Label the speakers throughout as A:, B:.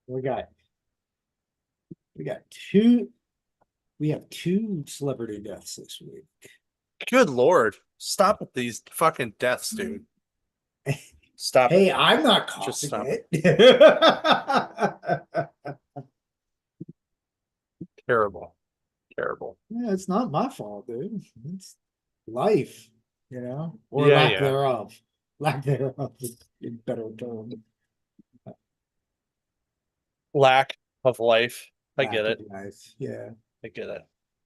A: We got we got two we have two celebrity deaths this week.
B: Good Lord. Stop with these fucking deaths, dude. Stop it.
A: Hey, I'm not
B: Just
A: coughing
B: stop it.
A: it.
B: Terrible. Terrible.
A: Yeah, it's not my fault, dude. It's life, or
B: Yeah,
A: lack
B: yeah.
A: thereof. Lack thereof is a better term.
B: Lack of life. I get
A: Lack of
B: it.
A: life. Yeah.
B: I get it.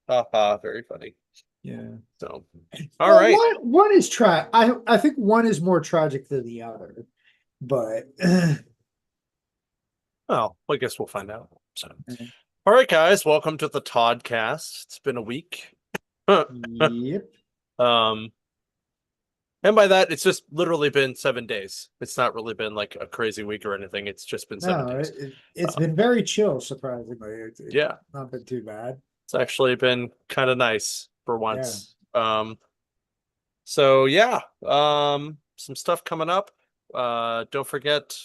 B: Haha, very funny.
A: Yeah.
B: So, all
A: Well,
B: right.
A: one is I think one is more tragic than the other, but
B: Well, I guess we'll find out. So, all right, guys, welcome to the Toddcast. It's been a week.
A: yep.
B: Um, and by that, it's just literally been 7 days. It's not really been like a crazy week or anything. It's just been seven
A: No,
B: days.
A: it's
B: Um,
A: been very chill, surprisingly. It's
B: yeah,
A: not been too bad.
B: it's actually been kind of nice for
A: Yeah.
B: once. So yeah, some stuff coming up. Don't forget,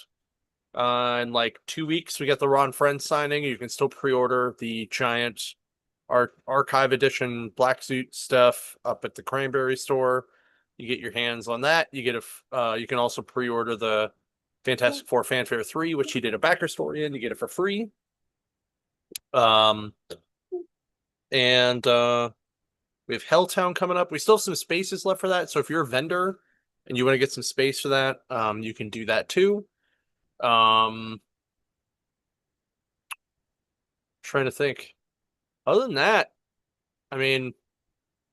B: in like 2 weeks we get the Ron Friends signing. You can still pre-order the giant archive edition black suit stuff up at the Cranberry store. You get your hands on that. You can also pre-order the Fantastic Four Fanfare 3, which he did a backer story in. You get it for free. Um, and We have Helltown coming up. We still have some spaces left for that. So if you're a vendor and you want to get some space for that, you can do that too. Um, Trying to think. Other than that, I mean,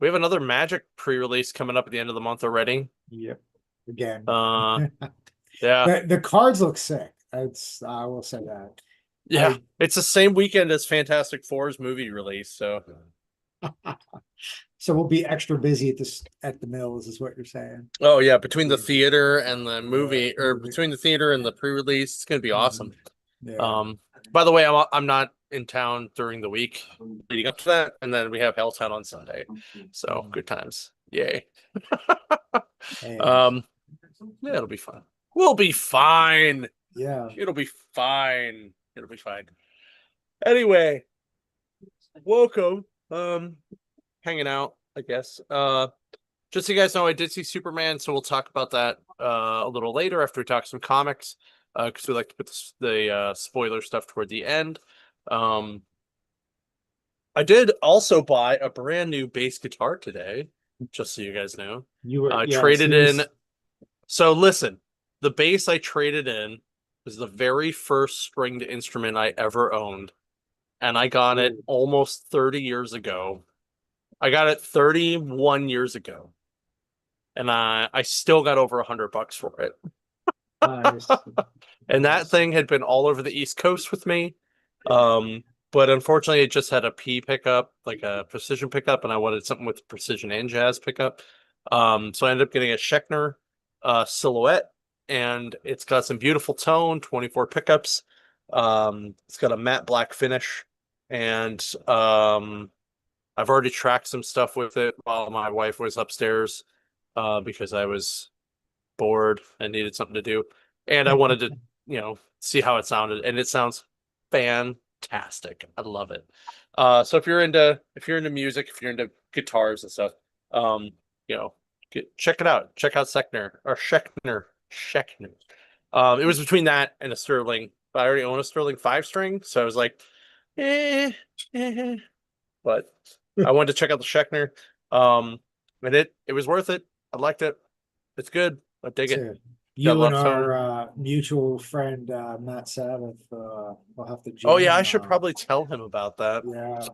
B: we have another Magic pre-release coming up at the end of the month already.
A: Yep. Again.
B: Uh, yeah,
A: The cards look sick. I will say that.
B: yeah.
A: I
B: It's the same weekend as Fantastic Four's movie release. So,
A: so we'll be extra busy at the mills, is what you're saying.
B: oh yeah, between the theater and the
A: Yeah,
B: movie, or
A: movie.
B: between the theater and the pre-release, it's gonna be
A: Mhm.
B: awesome.
A: Yeah.
B: Um, by the way, I'm not in town during the week leading up to that, and then we have Helltown on Sunday. So
A: Mhm.
B: good times. Yay.
A: Hey,
B: Um, yeah, it'll be fun. We'll be fine.
A: yeah.
B: It'll be fine. It'll be fine. Anyway, welcome. Hanging out, I guess. Just so you guys know, I did see Superman, so we'll talk about that a little later after we talk some comics, because we like to put the spoiler stuff toward the end. Um, I did also buy a brand new bass guitar today, just so you guys know. I
A: Yes,
B: traded
A: he
B: in.
A: was.
B: So listen, the bass I traded in was the very first stringed instrument I ever owned, and I got it
A: Ooh,
B: almost 30 years ago. I got it 31 years ago, and I still got over $100 for it.
A: nice,
B: And that
A: nice.
B: thing had been all over the East Coast with me. But unfortunately, it just had a P pickup, like a precision pickup, and I wanted something with precision and jazz pickup. So I ended up getting a Schechner Silhouette, and it's got some beautiful tone, 24 pickups. It's got a matte black finish, and I've already tracked some stuff with it while my wife was upstairs, because I was bored and needed something to do. And I wanted to, see how it sounded. And it sounds fantastic. I love it. So if you're into music, if you're into guitars and stuff, um, you know, check it out. Check out Schechner. It was between that and a Sterling, but I already own a Sterling 5 string, so I was like, eh, eh. But I wanted to check out the Schechner. Um, and it was worth it. I liked it. It's good. I dig it.
A: So
B: Got a
A: you
B: lot
A: and
B: of tone.
A: our mutual friend Matt Sabbath will have to
B: Oh yeah, I
A: jam.
B: should probably tell him about that.
A: Yeah,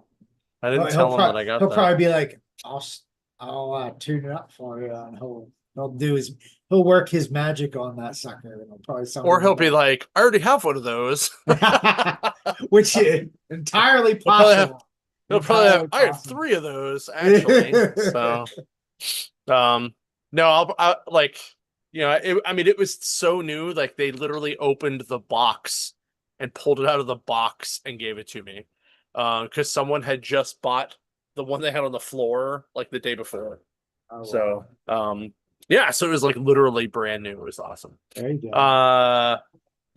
B: I
A: he'll
B: didn't
A: he'll
B: tell him that
A: probably
B: I got
A: he'll
B: that.
A: probably be like, I'll tune it up for you, and he'll work his magic on that sucker, and it'll probably sound
B: Or
A: even
B: he'll be
A: better.
B: like, I already have one of those.
A: Which is entirely
B: He'll probably have
A: possible.
B: he'll probably have
A: Entirely
B: I have
A: possible.
B: 3 of those actually. So um no, I like I mean it was so new, like they literally opened the box and pulled it out of the box and gave it to me. Because someone had just bought the one they had on the floor like the day before.
A: Oh
B: So,
A: wow.
B: yeah, so it was like literally brand new. It was awesome.
A: There you go.
B: Uh,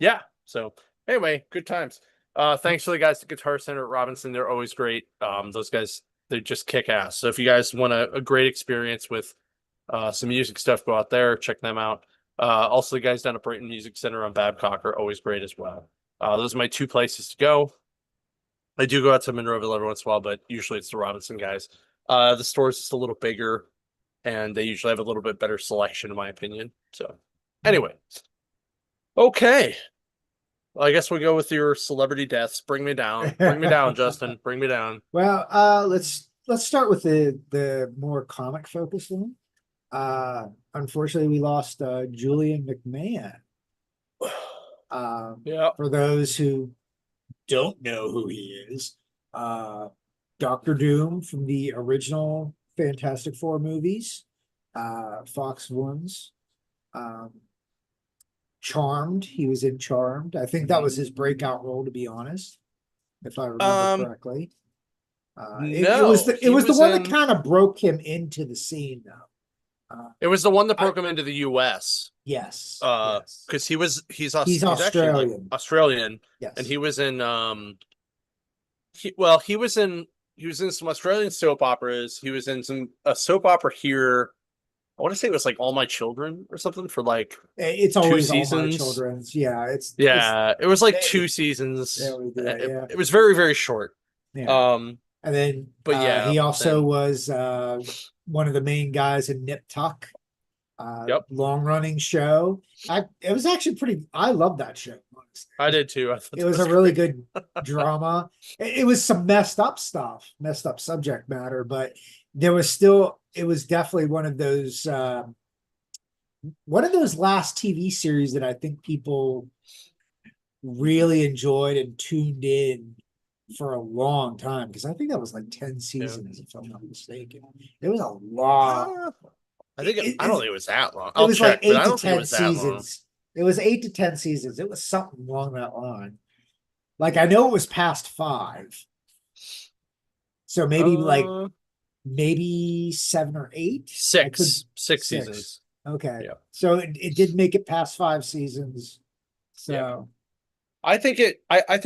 B: yeah. So Anyway, good times. Thanks for the guys at Guitar Center at Robinson. They're always great. Those guys, they just kick ass. So if you guys want a great experience with some music stuff, go out there, check them out. Also, the guys down at Brighton Music Center on Babcock are always great as well. Those are my two places to go. I do go out to Monroeville every once in a while, but usually it's the Robinson guys. The store's just a little bigger, and they usually have a little bit better selection, in my opinion. So, anyway, okay. Well, I guess we'll go with your celebrity deaths. Bring me down. Bring me down, Justin. Bring me down.
A: Well, let's start with the more comic focused one. Unfortunately, we lost Julian McMahon.
B: Yeah.
A: For those who don't know who he is, Doctor Doom from the original Fantastic Four movies, Fox ones. Charmed, he was in Charmed. I think that was his breakout role, to be honest, if I remember correctly. It was the one that kind of broke him into the scene, though.
B: It was the one that broke him into the U.S.
A: Yes,
B: because he's
A: he's
B: actually like
A: Australian.
B: Australian,
A: Yes,
B: and he was in he was in some Australian soap operas. He was in a soap opera here. I want to say it was like All My Children or something for like
A: it's always
B: two seasons.
A: All My Children's. Yeah,
B: it was like 2 seasons.
A: Yeah.
B: It was very, very short.
A: Yeah. And then,
B: but yeah,
A: he also was one of the main guys in Nip Tuck.
B: Yep.
A: Long running show. It was actually pretty. I love that show. Honestly.
B: I did too.
A: It was a really good drama. It was some messed up stuff, messed up subject matter, but there was still. It was definitely one of those last TV series that I think people really enjoyed and tuned in for a long time, because I think that was like 10 seasons, if I'm not mistaken. It was a lot.
B: I think I don't think it was that long.
A: It was
B: check,
A: like 8
B: but
A: to 10 seasons. It was 8 to 10 seasons. It was something along that line. Like, I know it was past 5. So maybe 7 or 8.
B: Six seasons.
A: Okay.
B: Yeah.
A: So it did make it past 5 seasons. So
B: yeah. I think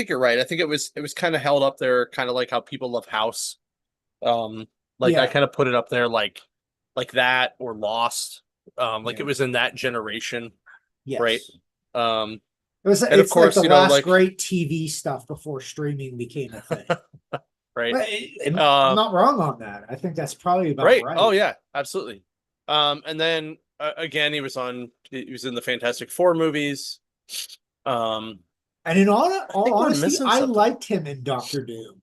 B: you're right. I think it was kind of held up there, kind of like how people love House. I kind of put it up there like that or Lost. It was in that generation.
A: Yes.
B: Right.
A: It's of course, like the last great TV stuff before streaming became a thing.
B: Right.
A: I'm not wrong on that. I think that's probably about right.
B: Oh yeah, absolutely. And then again, he was in the Fantastic Four movies.
A: And in all honesty, I liked him in Doctor Doom.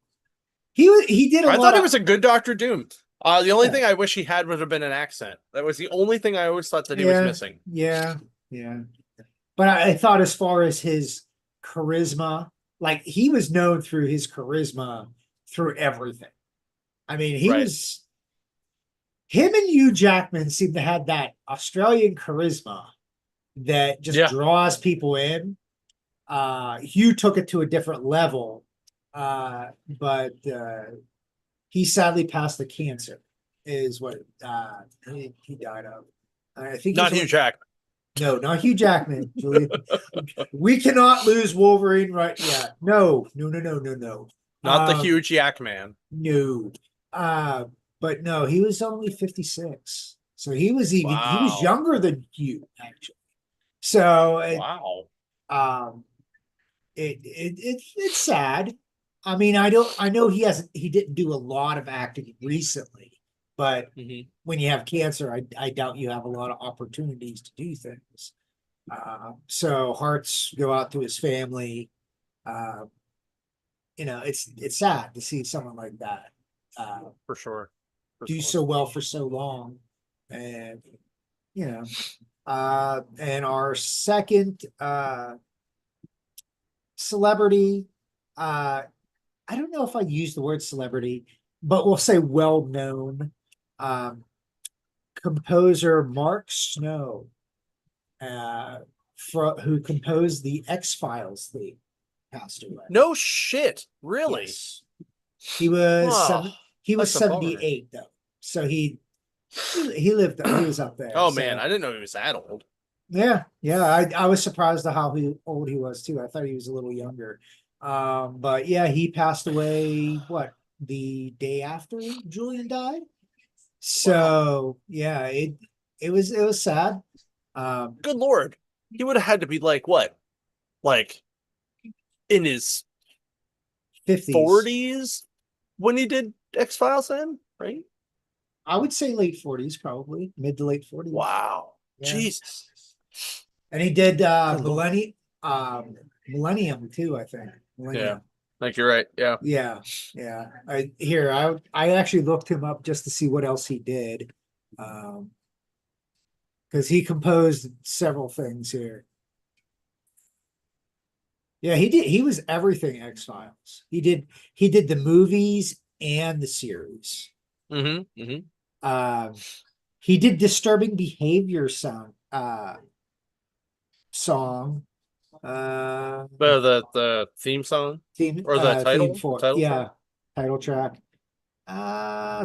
A: He did
B: I thought he was a good Doctor Doom. The only thing I wish he had would have been an accent. That was the only thing I always thought that he was missing.
A: Yeah. But I thought, as far as his charisma, like, he was known through his charisma through everything. I mean, him and Hugh Jackman seem to have that Australian charisma that just draws people in. Hugh took it to a different level, but he sadly passed the cancer, is what he died of. I think
B: not Hugh Jackman.
A: No, not Hugh Jackman. Julian. We cannot lose Wolverine right yet. No.
B: Not the Hugh Jackman.
A: No. But no, he was only 56. So he was younger than Hugh, actually. So it's sad. I mean, I know he didn't do a lot of acting recently, but when you have cancer, I doubt you have a lot of opportunities to do things. So hearts go out to his family. It's sad to see someone like that
B: for sure
A: do so well for so long. And and our second celebrity, I don't know if I use the word celebrity, but we'll say well-known, composer Mark Snow, who composed the X-Files theme, passed away.
B: No shit, really?
A: Yes. He was 78 though, so he lived. He was up there.
B: Oh man, I didn't know he was that old.
A: Yeah. I was surprised at how old he was too. I thought he was a little younger. But yeah, he passed away, what, the day after Julian died?
B: Wow.
A: So yeah, it was sad. Um,
B: Good Lord. He would have had to be like what? Like in his
A: 50s.
B: 40s when he did X-Files then, right?
A: I would say late 40s, probably mid to late 40s.
B: Wow.
A: Yeah.
B: Jesus.
A: And he did
B: Good Lord.
A: Millennium too, I think.
B: Yeah.
A: Millennium.
B: Like you're right. Yeah.
A: Yeah, yeah. I actually looked him up just to see what else he did. Because he composed several things here. Yeah, he was everything X-Files. He did the movies and the series.
B: Mm-hmm. Mm-hmm.
A: Um he did Disturbing Behavior song. Uh
B: The theme song or the
A: theme
B: title
A: for,
B: title track.
A: yeah, title track.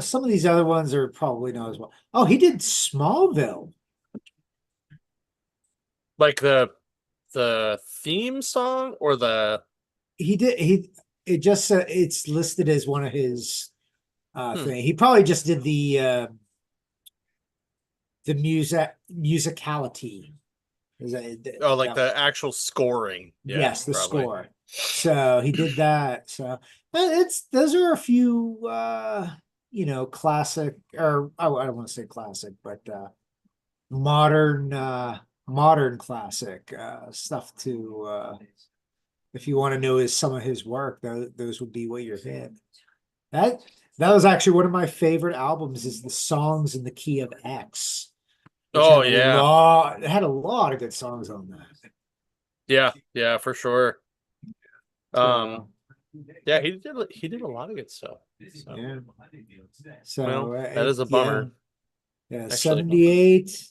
A: Some of these other ones are probably not as well. Oh, he did Smallville.
B: Like the theme song or the
A: He did he it just said it's listed as one of his
B: hmm.
A: thing. He probably just did the musicality. Is
B: Oh, like
A: that
B: the actual scoring. Yeah,
A: yes, the
B: probably.
A: score. So he did that. So it's those are a few classic, or I don't want to say classic, but modern modern classic stuff to if you want to know some of his work, those would be what you're hit. That that was actually one of my favorite albums, is the Songs in the Key of X, which
B: Oh yeah.
A: had a lot of good songs on that.
B: Yeah, yeah, for sure. Um,
A: So
B: yeah, he did a lot of good stuff. So,
A: yeah.
B: well,
A: So
B: that is a
A: yeah,
B: bummer,
A: yeah,
B: actually.
A: 78.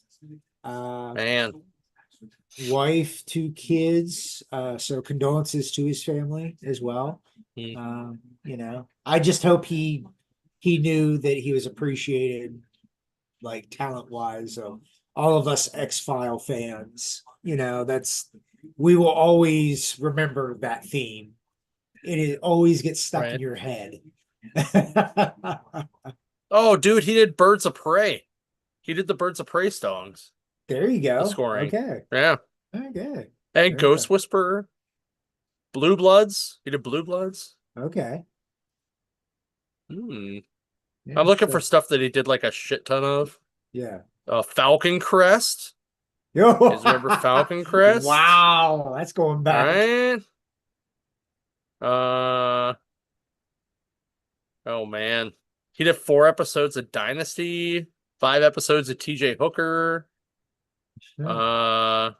A: Uh
B: Man.
A: wife, 2 kids. So condolences to his family as well.
B: Hmm.
A: I just hope he knew that he was appreciated, like talent wise. So all of us X-File fans, we will always remember that theme. It always gets stuck in
B: Right.
A: your head.
B: Oh, dude, he did Birds of Prey. He did the Birds of Prey songs,
A: There you
B: the
A: go.
B: scoring.
A: Okay.
B: Yeah.
A: Okay.
B: And
A: Very good.
B: Ghost Whisperer, Blue Bloods. He did Blue Bloods.
A: Okay.
B: Hmm.
A: Yeah.
B: I'm looking for
A: So
B: stuff that he did like a shit ton of.
A: yeah.
B: Falcon Crest. You
A: Yo.
B: guys remember Falcon Crest?
A: Wow. That's going back.
B: Right? Uh oh man. He did 4 episodes of Dynasty, 5 episodes of TJ Hooker,
A: Yeah,
B: uh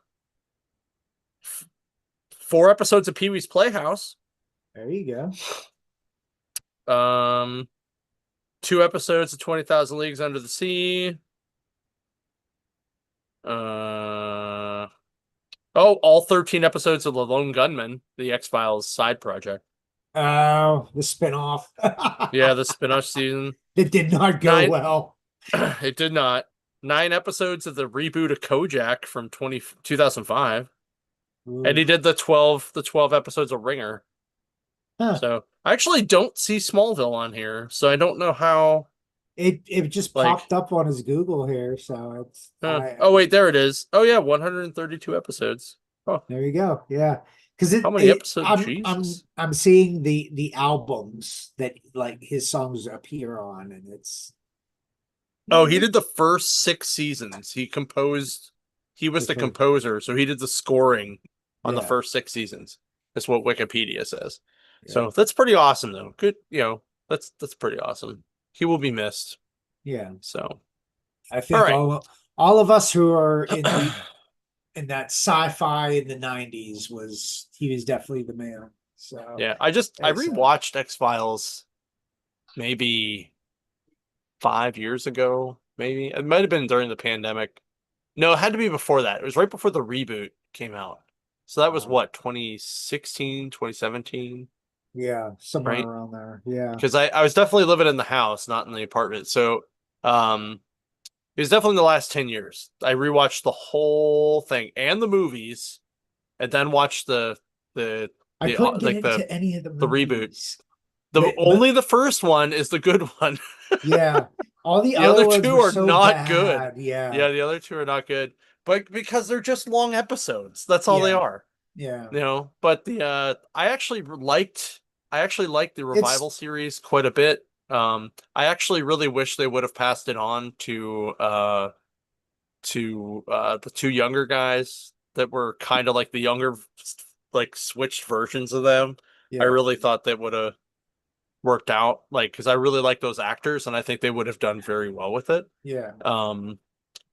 B: f- 4 episodes of Pee-wee's Playhouse,
A: there you go.
B: um 2 episodes of 20,000 Leagues Under the Sea. Uh oh, all 13 episodes of The Lone Gunman, the X-Files side project.
A: Oh, the spinoff.
B: Yeah, the spin-off season.
A: It did not go
B: Nine
A: well.
B: It did not. 9 episodes of the reboot of Kojak from 2005. And he
A: Oof.
B: did the 12 episodes of Ringer.
A: Huh.
B: So I actually don't see Smallville on here. So I don't know how
A: It just
B: like
A: popped up on his Google here, so it's
B: oh wait, there it is. Oh yeah, 132 episodes. Oh,
A: there you go. Yeah. Because
B: how many episodes? Jesus.
A: I'm seeing the albums that like his songs appear on, and it's
B: Oh, he did the first 6 seasons. He was
A: the
B: the
A: first,
B: composer, so he did the scoring on the
A: yeah,
B: first 6 seasons. That's what Wikipedia says.
A: yeah,
B: So that's pretty awesome though. Good, that's pretty awesome. He will be missed.
A: yeah.
B: So
A: I
B: all
A: think
B: right.
A: all of us who are in that sci-fi in the 90s, he was definitely the man. So
B: Yeah, I
A: it's
B: rewatched X-Files maybe 5 years ago, maybe. It might have been during the pandemic. No, it had to be before that. It was right before the reboot came out. So that was
A: uh,
B: what, 2016, 2017,
A: yeah, somewhere
B: right?
A: around there. Yeah.
B: Because I was definitely living in the house, not in the apartment. So um It was definitely in the last 10 years. I rewatched the whole thing and the movies, and then watched the
A: I
B: the
A: couldn't get
B: like
A: into any of the
B: the reboot.
A: movies.
B: The
A: But
B: only the first one is the good one.
A: yeah, all the
B: The
A: other
B: other
A: ones
B: two
A: were
B: are
A: so
B: not good.
A: bad. Yeah,
B: Yeah, the other two are not good. But because they're just long episodes. That's all they
A: yeah,
B: are.
A: yeah.
B: But the I actually liked the
A: It's
B: revival series quite a bit. I actually really wish they would have passed it on to the two younger guys that were kind of like the younger, like switched versions of them. I
A: yeah,
B: really thought that would have worked out, like, because I really like those actors and I think they would have done very well with it.
A: yeah.
B: Um,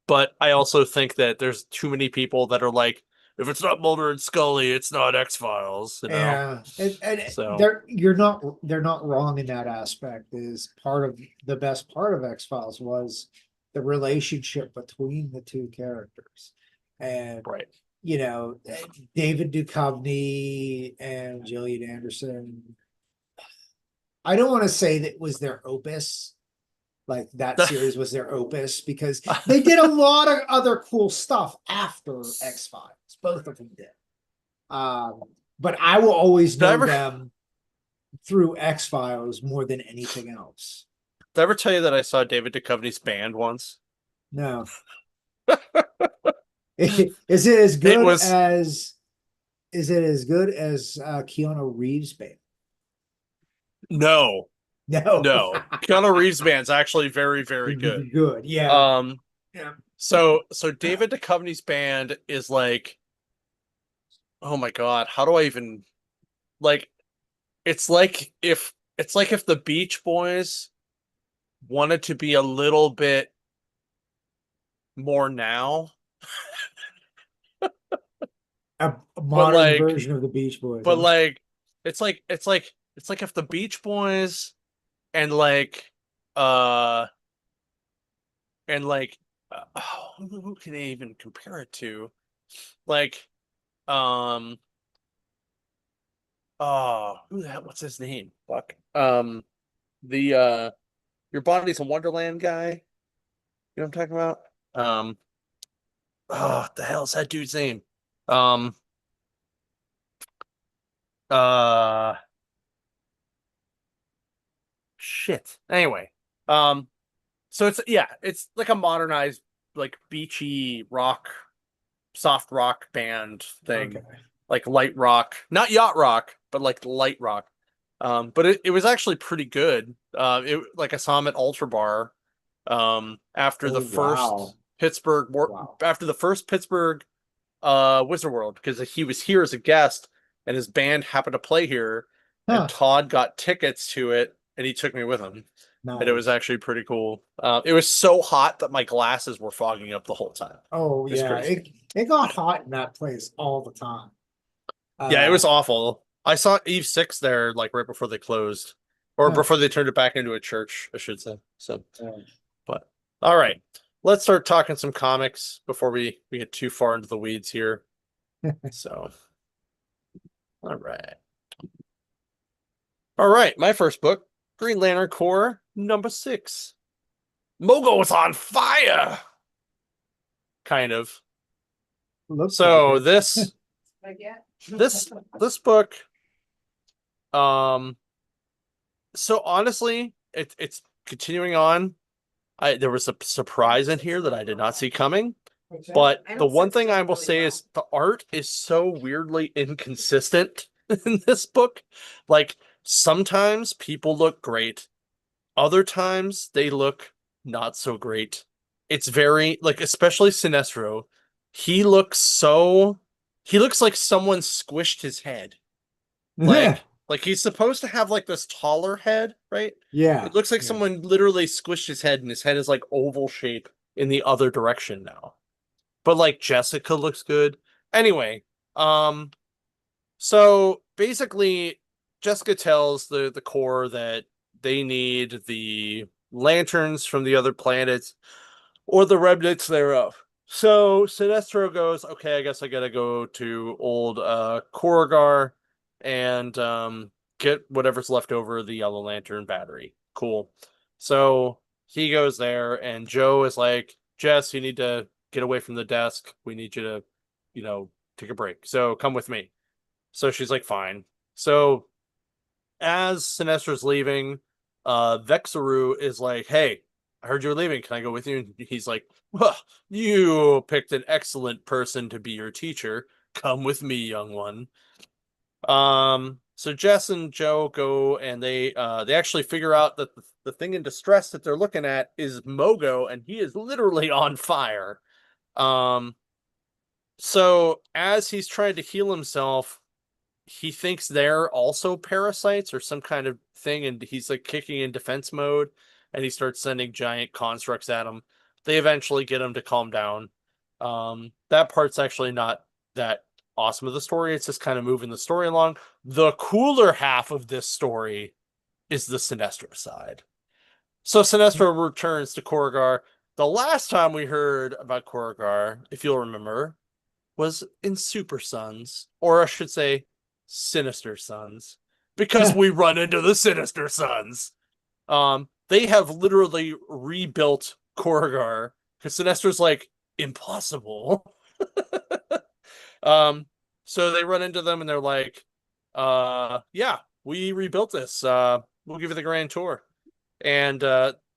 B: but I also think that there's too many people that are like, if it's not Mulder and Scully, it's not X-Files, you know?
A: Yeah, and
B: So,
A: they're not wrong in that aspect. Is part of the best part of X-Files was the relationship between the two characters, and
B: right.
A: you know David Duchovny and Gillian Anderson. I don't want to say that was their opus, like that series was their opus, because they did a lot of other cool stuff after X-Files. Both of them did. Um, but I will always
B: Did I
A: know
B: ever
A: them through X-Files more than anything else.
B: did I ever tell you that I saw David Duchovny's band once?
A: No. Is it as
B: It
A: good
B: was
A: as Keanu Reeves band?
B: no,
A: No.
B: no. Keanu Reeves' band's actually very, very good.
A: Good. Yeah.
B: Um,
A: Yeah.
B: so David Duchovny's band is like, oh my God, how do I even like it's like if the Beach Boys wanted to be a little bit more now,
A: A
B: but
A: modern
B: like
A: version of the Beach Boys,
B: but
A: huh?
B: like it's like if the Beach Boys and uh and like oh, who can I even compare it to? Like um oh, who the hell, what's his name? Fuck. The Your Body's a Wonderland guy. You know what I'm talking about? Um oh, what the hell's that dude's name? Um uh Shit. Anyway, um so it's yeah, it's like a modernized, like beachy rock, soft rock band thing,
A: Okay.
B: like light rock, not yacht rock, but like light rock. But it was actually pretty good. It like I saw him at Ultra Bar, after
A: Oh
B: the
A: wow.
B: first Pittsburgh
A: Wow.
B: after the first Pittsburgh Wizard World, because he was here as a guest and his band happened to play here, and
A: Huh.
B: Todd got tickets to it and he took me with him, and it was
A: Nice.
B: actually pretty cool. It was so hot that my glasses were fogging up the whole time.
A: Oh
B: It's
A: yeah.
B: crazy.
A: It got hot in that place all the time.
B: Yeah, it
A: Uh
B: was awful. I saw Eve Six there like right before they closed, or
A: huh.
B: before they turned it back into a church, I should say. So,
A: Uh,
B: but all right, let's start talking some comics before we get too far into the weeds here. So, all right, my first book, Green Lantern Corps #6. Mogo's on fire, kind of.
A: looks like
B: So
A: it.
B: this this book, um, so honestly, it's continuing on. There was a surprise in here that I did not see coming. But the one thing I will say is the art is so weirdly inconsistent in this book. Like sometimes people look great, other times they look not so great. It's very like, especially Sinestro. He looks so he looks like someone squished his head.
A: Yeah.
B: Like he's supposed to have like this taller head, right?
A: Yeah.
B: It looks like
A: Yeah.
B: someone literally squished his head and his head is like oval shape in the other direction now. But like Jessica looks good. Anyway, um, so basically Jessica tells the Corps that they need the lanterns from the other planets or the remnants thereof. So Sinestro goes, okay, I guess I gotta go to old Korrigar and get whatever's left over the Yellow Lantern battery. Cool. So he goes there and Joe is like, Jess, you need to get away from the desk. We need you to, take a break. So come with me. So she's like, fine. So as Sinestro's leaving, Vexaru is like, hey, I heard you're leaving. Can I go with you? And he's like, well, you picked an excellent person to be your teacher. Come with me, young one. So Jess and Joe go and they actually figure out that the thing in distress that they're looking at is Mogo, and he is literally on fire. Um, so as he's trying to heal himself, he thinks they're also parasites or some kind of thing, and he's like kicking in defense mode, and he starts sending giant constructs at him. They eventually get him to calm down. That part's actually not that awesome of the story. It's just kind of moving the story along. The cooler half of this story is the Sinestro side. So Sinestro returns to Korrigar. The last time we heard about Korrigar, if you'll remember, was in Super Sons, or I should say Sinister Sons, because we run into the Sinister Sons. They have literally rebuilt Korrigar because Sinestro's like impossible. So they run into them and they're like, yeah, we rebuilt this. We'll give you the grand tour. And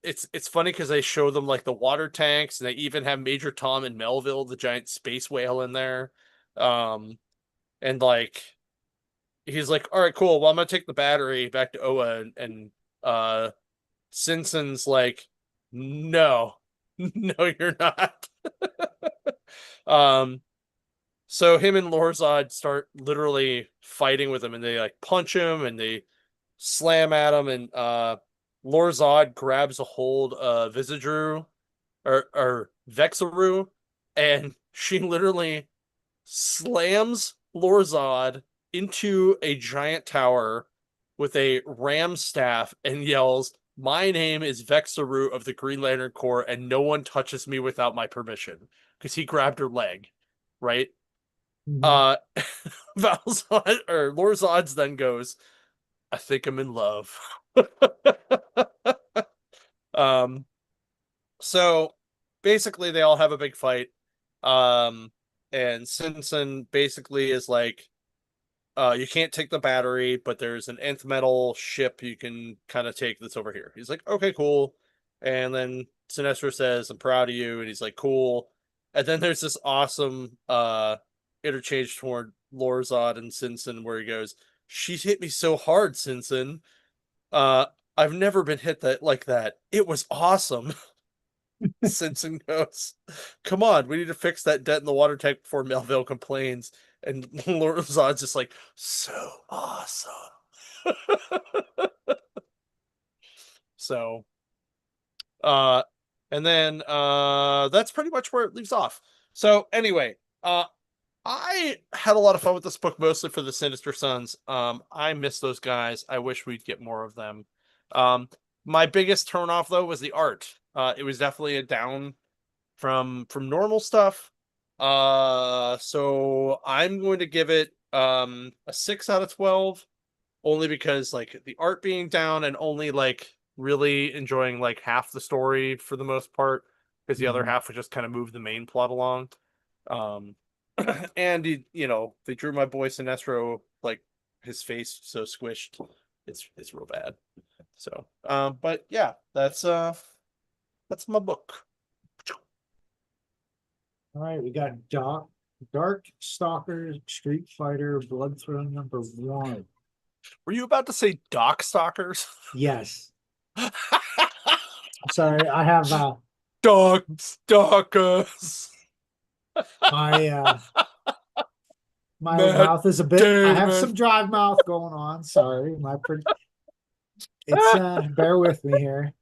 B: it's funny because they show them like the water tanks, and they even have Major Tom and Melville, the giant space whale, in there. And like he's like, all right, cool. Well, I'm gonna take the battery back to Oa, and Simpson's like, no, no, you're not. um, so him and Lorzod start literally fighting with him, and they like punch him and they slam at him, and Lorzod grabs a hold of Visidru or Vexaru, and she literally slams Lorzod into a giant tower with a ram staff and yells, "My name is Vexaru of the Green Lantern Corps, and no one touches me without my permission." Because he grabbed her leg, right?
A: Mhm.
B: Uh Valzod or Lorzod's then goes, I think I'm in love. um so basically they all have a big fight. And Simpson basically is like, you can't take the battery, but there's an nth metal ship you can kind of take that's over here. He's like, okay, cool. And then Sinestro says, I'm proud of you. And he's like, cool. And then there's this awesome interchange toward Lorzod and Simpson where he goes, she's hit me so hard, Simpson. Uh, I've never been hit that like that. It was awesome. Simpson goes, come on, we need to fix that dent in the water tank before Melville complains. And Lorzod's just like, so awesome. So, uh, and then that's pretty much where it leaves off. So anyway, I had a lot of fun with this book, mostly for the Sinister Sons. I miss those guys. I wish we'd get more of them. My biggest turnoff though was the art. It was definitely a down from normal stuff. So I'm going to give it a 6 out of 12, only because like the art being down and only like really enjoying like half the story for the most part, because the other
A: Mhm.
B: half would just kind of move the main plot along. Um and they drew my boy Sinestro like his face so squished. It's real bad. So but yeah, that's my book.
A: All right, we got Dark Stalker Street Fighter Blood Throne #1.
B: Were you about to say Dock Stalkers?
A: Yes. Sorry, I have
B: Dock Stalkers.
A: my my
B: Matt
A: mouth is a bit, I have
B: Damon.
A: some dry mouth going on. Sorry. It's bear with me here.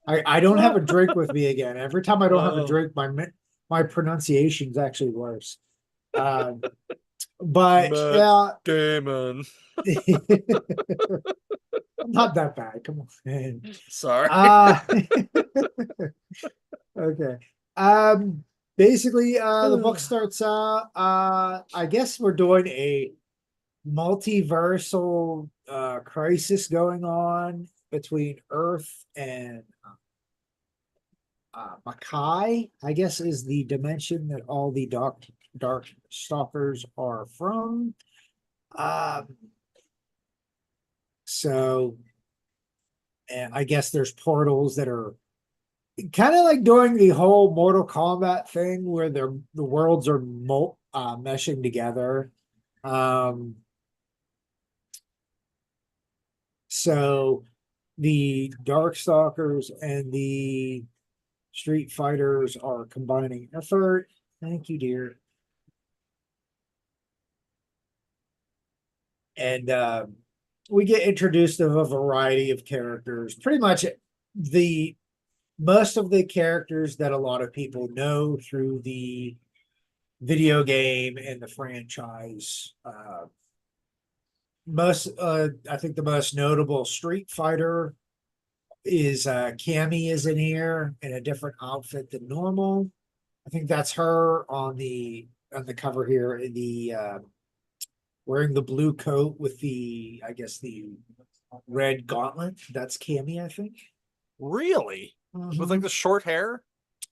A: I don't have a drink with me again. Every time I don't have a
B: Oh,
A: drink, my pronunciation's actually worse. But
B: Matt
A: yeah,
B: Damon.
A: not that bad. Come on.
B: Sorry.
A: Uh okay. Um Basically the book starts out I guess we're doing a multiversal crisis going on between Earth and Makai, I guess, is the dimension that all the dark stalkers are from. Um, so, and I guess there's portals that are kind of like doing the whole Mortal Kombat thing where the worlds are meshing together. So the Darkstalkers and the Street Fighters are combining effort. Thank you, dear. And we get introduced of a variety of characters. Pretty much the most of the characters that a lot of people know through the video game and the franchise. I think the most notable Street Fighter is Cammy is in here in a different outfit than normal. I think that's her on the cover here in the wearing the blue coat with the, I guess, the red gauntlet. That's Cammy, I think.
B: Really? With like the short hair?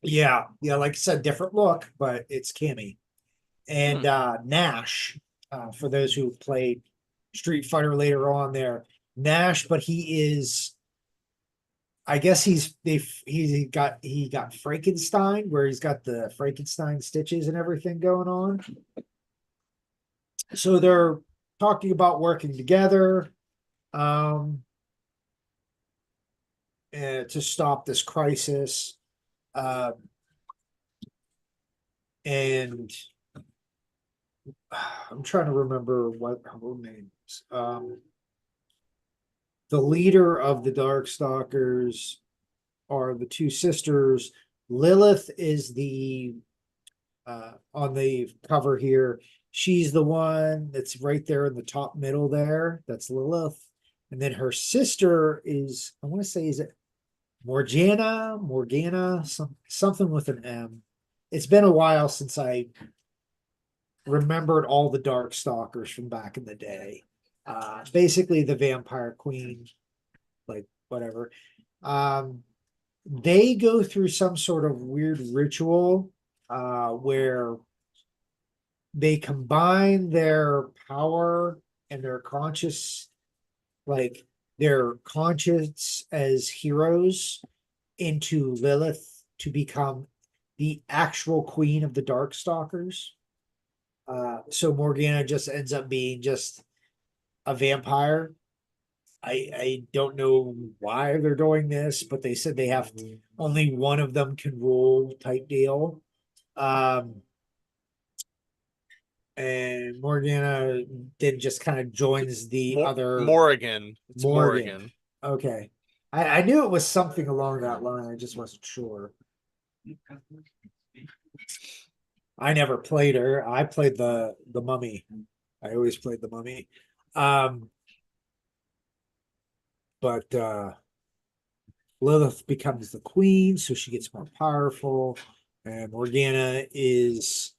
A: Yeah, like I said, different look, but it's Cammy. And Nash, for those who played Street Fighter later on there, Nash, but he is, I guess he got Frankenstein, where he's got the Frankenstein stitches and everything going on. So they're talking about working together to stop this crisis. And I'm trying to remember what her name is. The leader of the Darkstalkers are the two sisters. Lilith is the on the cover here. She's the one that's right there in the top middle there. That's Lilith. And then her sister is, I want to say, is it Morgana, something with an M. It's been a while since I remembered all the Darkstalkers from back in the day. Basically the Vampire Queen, like whatever. They go through some sort of weird ritual where they combine their power and their conscious, like their conscience as heroes into Lilith to become the actual queen of the Darkstalkers. So Morgana just ends up being just a vampire. I don't know why they're doing this, but they said they have only one of them can rule type deal. And Morgana then just kind of joins the other
B: Morrigan. It's
A: Morrigan. Okay. I knew it was something along that line. I just wasn't sure. I never played her. I played the mummy. I always played the mummy. But Lilith becomes the queen, so she gets more powerful. And Morgana is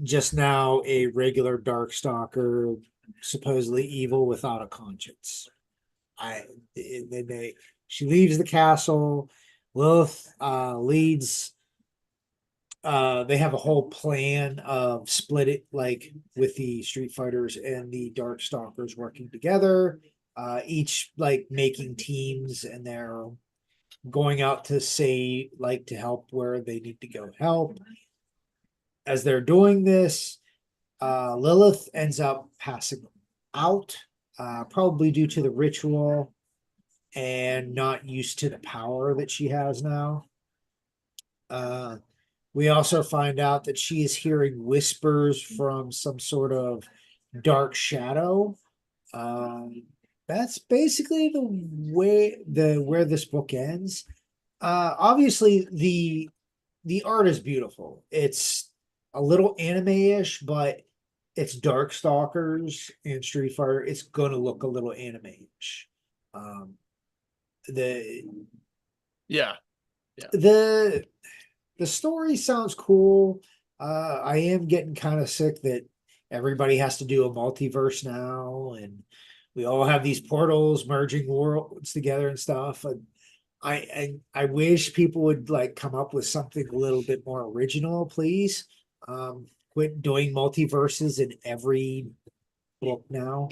A: just now a regular Darkstalker, supposedly evil without a conscience. She leaves the castle. Lilith leads. They have a whole plan of split it, like with the Street Fighters and the Darkstalkers working together. Each like making teams, and they're going out to say like to help where they need to go help. As they're doing this, Lilith ends up passing out, probably due to the ritual and not used to the power that she has now. We also find out that she is hearing whispers from some sort of dark shadow. That's basically the way where this book ends. Obviously the art is beautiful. It's a little anime-ish, but it's Darkstalkers and Street Fighter. It's gonna look a little anime-ish. The story sounds cool. I am getting kind of sick that everybody has to do a multiverse now, and we all have these portals merging worlds together and stuff. I wish people would like come up with something a little bit more original, please. Quit doing multiverses in every book now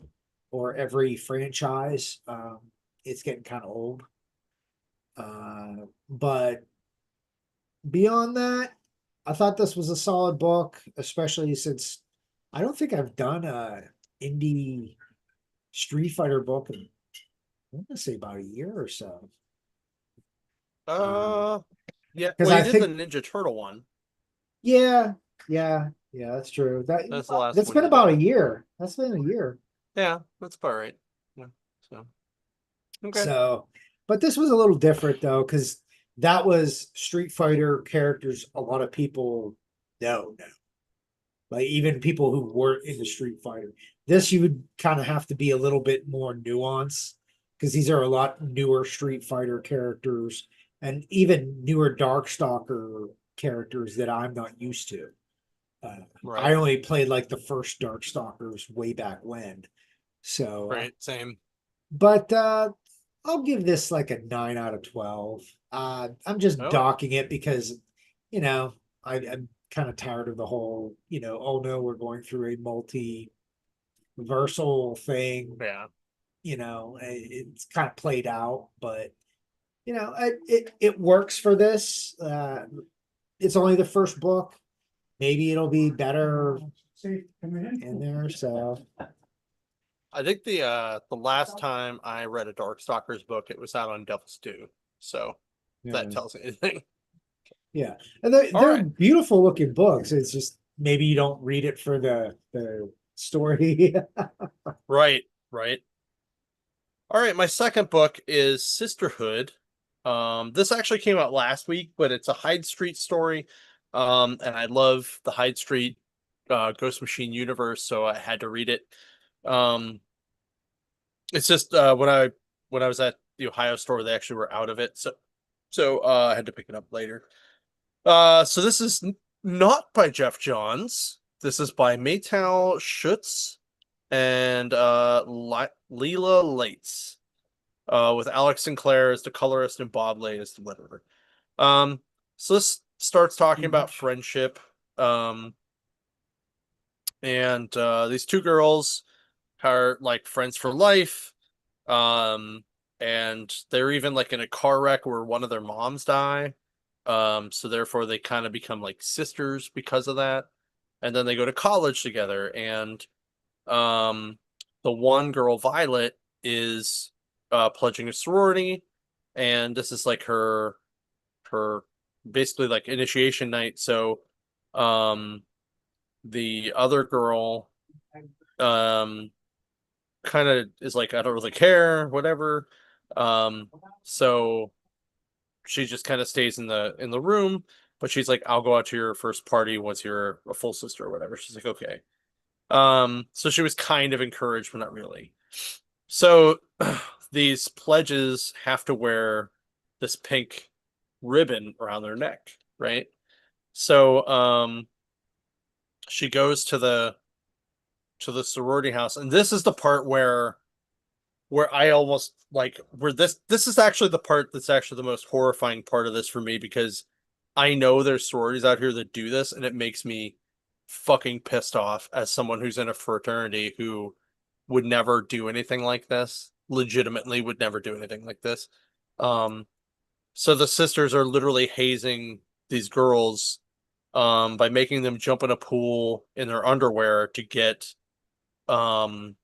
A: or every franchise. It's getting kind of old. But beyond that, I thought this was a solid book, especially since I don't think I've done a indie Street Fighter book in, I want to say about a year or so.
B: Uh, yeah.
A: Because
B: Well, you
A: I
B: did the
A: think,
B: Ninja Turtle one.
A: yeah, yeah, that's true.
B: That's the last
A: That's
B: one
A: been
B: you
A: about
B: did.
A: a year. That's been a year.
B: Yeah, that's about right. Yeah. So okay.
A: So, but this was a little different though, because that was Street Fighter characters a lot of people know now. Like even people who weren't into Street Fighter. This you would kind of have to be a little bit more nuanced because these are a lot newer Street Fighter characters and even newer Darkstalker characters that I'm not used to. I
B: Right.
A: only played like the first Darkstalkers way back when. So,
B: Right. Same.
A: but I'll give this like a 9 out of 12. I'm just
B: Oh,
A: docking it because, you know, I'm kind of tired of the whole, oh no, we're going through a multi-versal thing.
B: yeah.
A: It's kind of played out, but it works for this. It's only the first book. Maybe it'll be better in there. So
B: I think the last time I read a Darkstalkers book, it was out on Devil's Due. So if that
A: yeah,
B: tells anything.
A: yeah, and they're
B: All
A: they're
B: right.
A: beautiful looking books. It's just maybe you don't read it for the story.
B: Right. Right. All right. My second book is Sisterhood. This actually came out last week, but it's a Hyde Street story. And I love the Hyde Street Ghost Machine universe, so I had to read it. Um, it's just when I was at the Ohio store, they actually were out of it, so I had to pick it up later. So this is not by Jeff Johns. This is by Maytal Schutz and Leela Lates, with Alex Sinclair as the colorist and Bob Lay as the letterer. Um, so this starts talking about friendship. Um, and these two girls are like friends for life. Um, and they're even like in a car wreck where one of their moms die. So therefore they kind of become like sisters because of that. And then they go to college together. And um, the one girl, Violet, is pledging a sorority, and this is like her basically like initiation night. So um, the other girl um kind of is like, I don't really care, whatever. Um, so she just kind of stays in the room, but she's like, I'll go out to your first party once you're a full sister or whatever. She's like, okay. So she was kind of encouraged, but not really. So these pledges have to wear this pink ribbon around their neck, right? So she goes to the sorority house, and this is the part where I almost like where this is actually the part that's actually the most horrifying part of this for me, because I know there's sororities out here that do this, and it makes me fucking pissed off as someone who's in a fraternity who would never do anything like this. Legitimately would never do anything like this. Um, so the sisters are literally hazing these girls by making them jump in a pool in their underwear to get um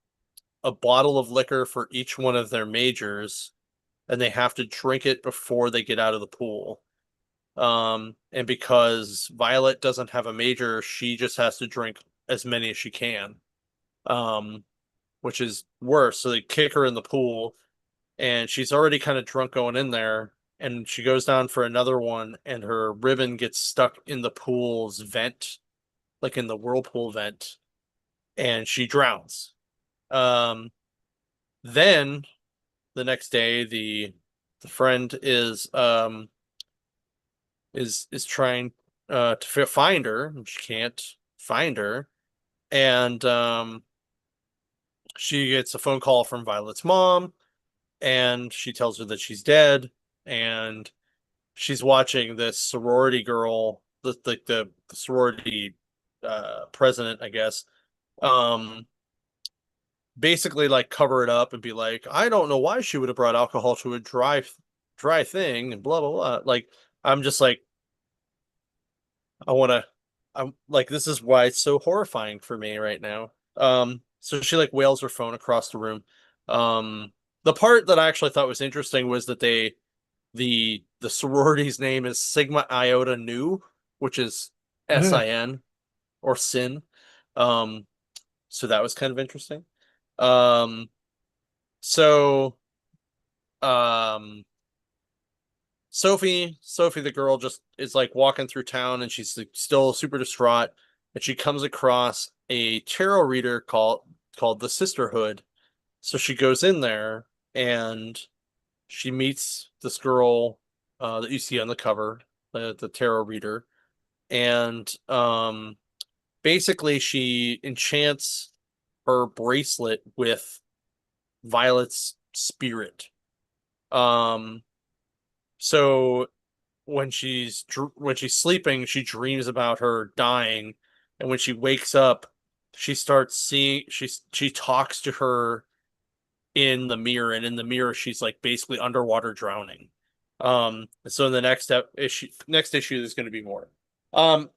B: a bottle of liquor for each one of their majors, and they have to drink it before they get out of the pool. And because Violet doesn't have a major, she just has to drink as many as she can. Um, which is worse. So they kick her in the pool, and she's already kind of drunk going in there. And she goes down for another one, and her ribbon gets stuck in the pool's vent, like in the whirlpool vent, and she drowns. Um, then the next day, the friend is trying to find her, and she can't find her, and she gets a phone call from Violet's mom, and she tells her that she's dead. and she's watching this sorority girl, the sorority president, I guess, um, basically like cover it up and be like, I don't know why she would have brought alcohol to a dry thing and blah blah blah. Like, I'm just like, I want to. I'm like, this is why it's so horrifying for me right now. So she like wails her phone across the room. The part that I actually thought was interesting was that the sorority's name is Sigma Iota Nu, which is SIN or Sin. Um, so that was kind of interesting. Um, so um Sophie the girl just is like walking through town and she's like, still super distraught, and she comes across a tarot reader called the Sisterhood. So she goes in there and she meets this girl that you see on the cover, the tarot reader, and basically she enchants her bracelet with Violet's spirit. Um, so when she's sleeping, she dreams about her dying, and when she wakes up, she starts seeing she talks to her in the mirror, and in the mirror she's like basically underwater drowning. So in the next issue there's going to be more. Um,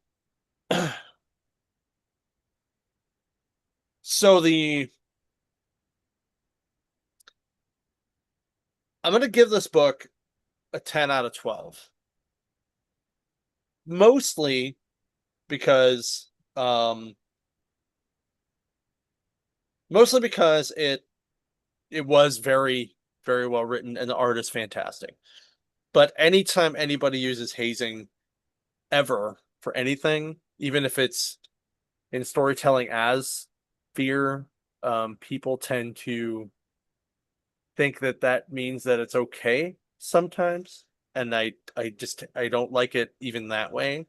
B: so the I'm going to give this book a 10 out of 12. Mostly because mostly because it was very very well written and the art is fantastic. But anytime anybody uses hazing ever for anything, even if it's in storytelling as fear, people tend to think that that means that it's okay sometimes, and I don't like it even that way.